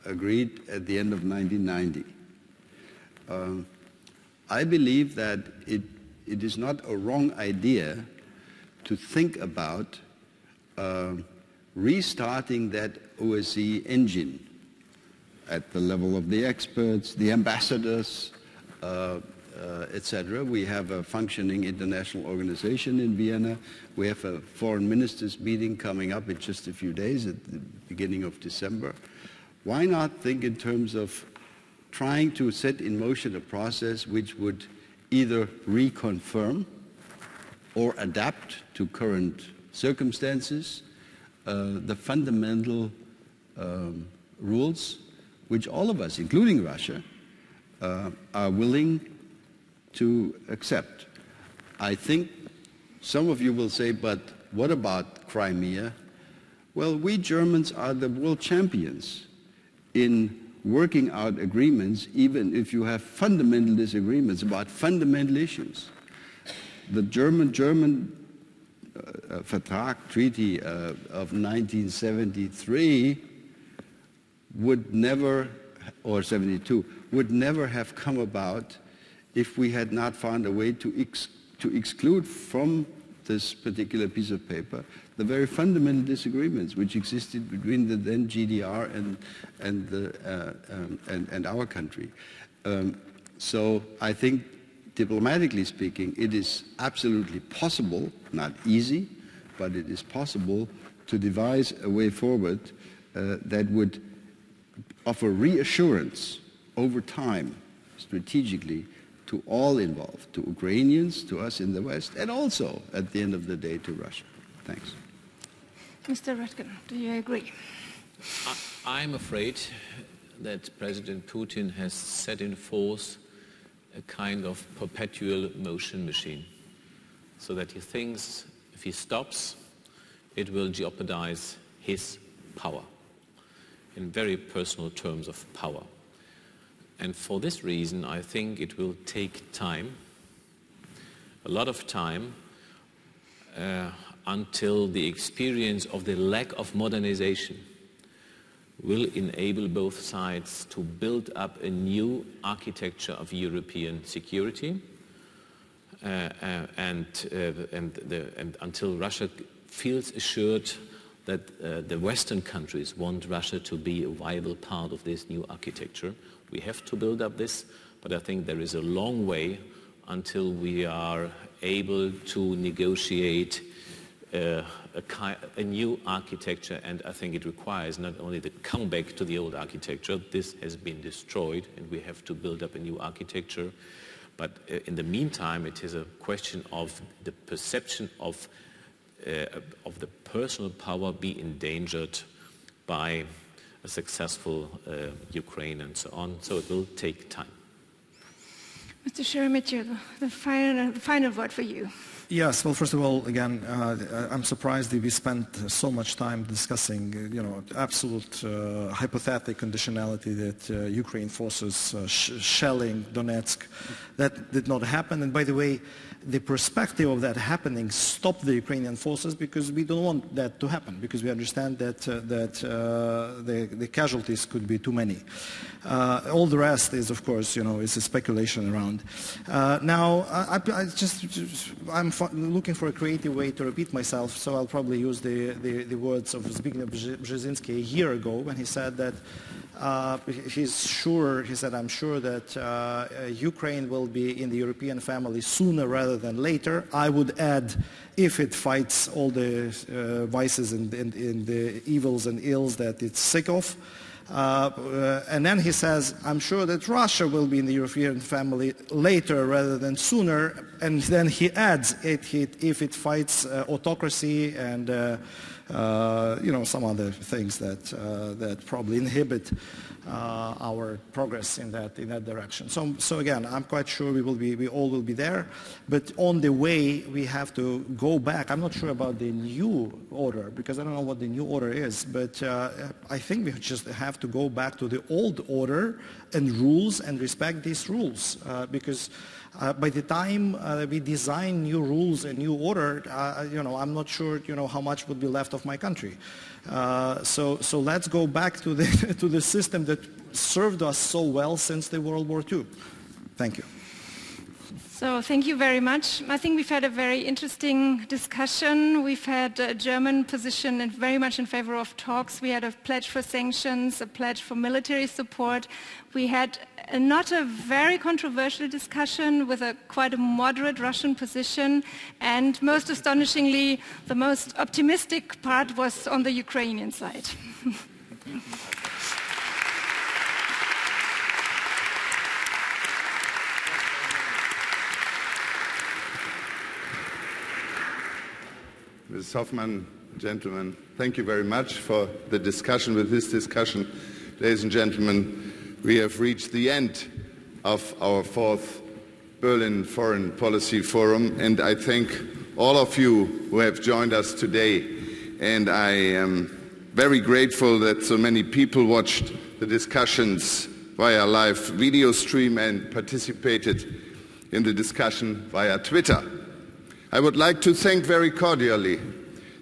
agreed at the end of 1990. I believe that it is not a wrong idea to think about restarting that OSCE engine at the level of the experts, the ambassadors, etc. We have a functioning international organization in Vienna. We have a foreign ministers meeting coming up in just a few days at the beginning of December. Why not think in terms of trying to set in motion a process which would either reconfirm or adapt to current circumstances the fundamental rules which all of us, including Russia, are willing to accept. I think some of you will say, but what about Crimea? Well, we Germans are the world champions in working out agreements, even if you have fundamental disagreements about fundamental issues. The German Vertrag Treaty of 1973 would never, or 72, would never have come about if we had not found a way to exclude from this particular piece of paper the very fundamental disagreements which existed between the then GDR and our country. So I think, diplomatically speaking, it is absolutely possible, not easy, but it is possible to devise a way forward that would offer reassurance over time, strategically, to all involved, to Ukrainians, to us in the West, and also, at the end of the day, to Russia. Thanks. Mr. Röttgen, do you agree? I'm afraid that President Putin has set in force a kind of perpetual motion machine, so that he thinks if he stops, it will jeopardize his power, in very personal terms of power. And for this reason, I think it will take time, a lot of time, until the experience of the lack of modernization will enable both sides to build up a new architecture of European security, and until Russia feels assured that the Western countries want Russia to be a viable part of this new architecture. We have to build up this, but I think there is a long way until we are able to negotiate a new architecture, and I think it requires not only the comeback to the old architecture. This has been destroyed and we have to build up a new architecture, but in the meantime it is a question of the perception of the personal power be endangered by a successful Ukraine and so on, so it will take time. Mr. Sheremeta, the final word for you. Yes, well, first of all, again, I'm surprised that we spent so much time discussing, absolute hypothetical conditionality that Ukraine forces shelling Donetsk. That did not happen. And by the way, the perspective of that happening stopped the Ukrainian forces because we don't want that to happen, because we understand that the casualties could be too many. All the rest is, of course, is a speculation around. Now, I'm looking for a creative way to repeat myself, so I'll probably use the words of Zbigniew Brzezinski a year ago when he said that I'm sure that Ukraine will be in the European family sooner rather than later. I would add, if it fights all the vices and the evils and ills that it's sick of. And then he says, I'm sure that Russia will be in the European family later rather than sooner. And then he adds, if it fights autocracy and some other things that probably inhibit our progress in that direction. So again, I'm quite sure we all will be there, but on the way we have to go back. I'm not sure about the new order because I don't know what the new order is, but I think we just have to go back to the old order and rules and respect these rules because by the time we design new rules and new order, I'm not sure, how much would be left of my country. So let's go back to the system that served us so well since the World War II. Thank you. So thank you very much. I think we've had a very interesting discussion. We've had a German position and very much in favor of talks. We had a pledge for sanctions, a pledge for military support. We had not a very controversial discussion with quite a moderate Russian position, and most astonishingly, the most optimistic part was on the Ukrainian side. Ms. Hoffmann, gentlemen, thank you very much for the discussion. With this discussion, ladies and gentlemen, we have reached the end of our fourth Berlin Foreign Policy Forum, and I thank all of you who have joined us today. And I am very grateful that so many people watched the discussions via live video stream and participated in the discussion via Twitter. I would like to thank very cordially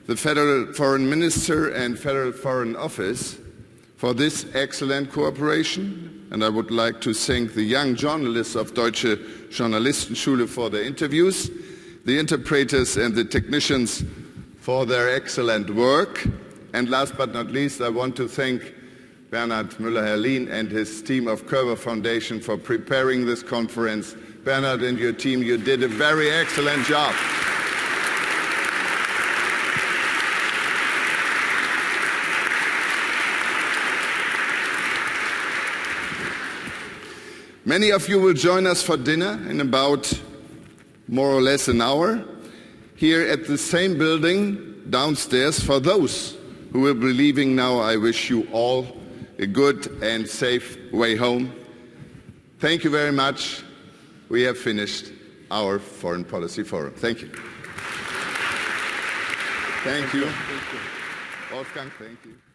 the Federal Foreign Minister and Federal Foreign Office for this excellent cooperation, and I would like to thank the young journalists of Deutsche Journalistenschule for their interviews, the interpreters and the technicians for their excellent work, and last but not least, I want to thank Bernhard Müller-Herlin and his team of Körber Foundation for preparing this conference. Bernhard and your team, you did a very excellent job. Many of you will join us for dinner in about more or less an hour here at the same building downstairs. For those who will be leaving now, I wish you all a good and safe way home. Thank you very much. We have finished our Foreign Policy Forum. Thank you. Thank you. Wolfgang, thank you.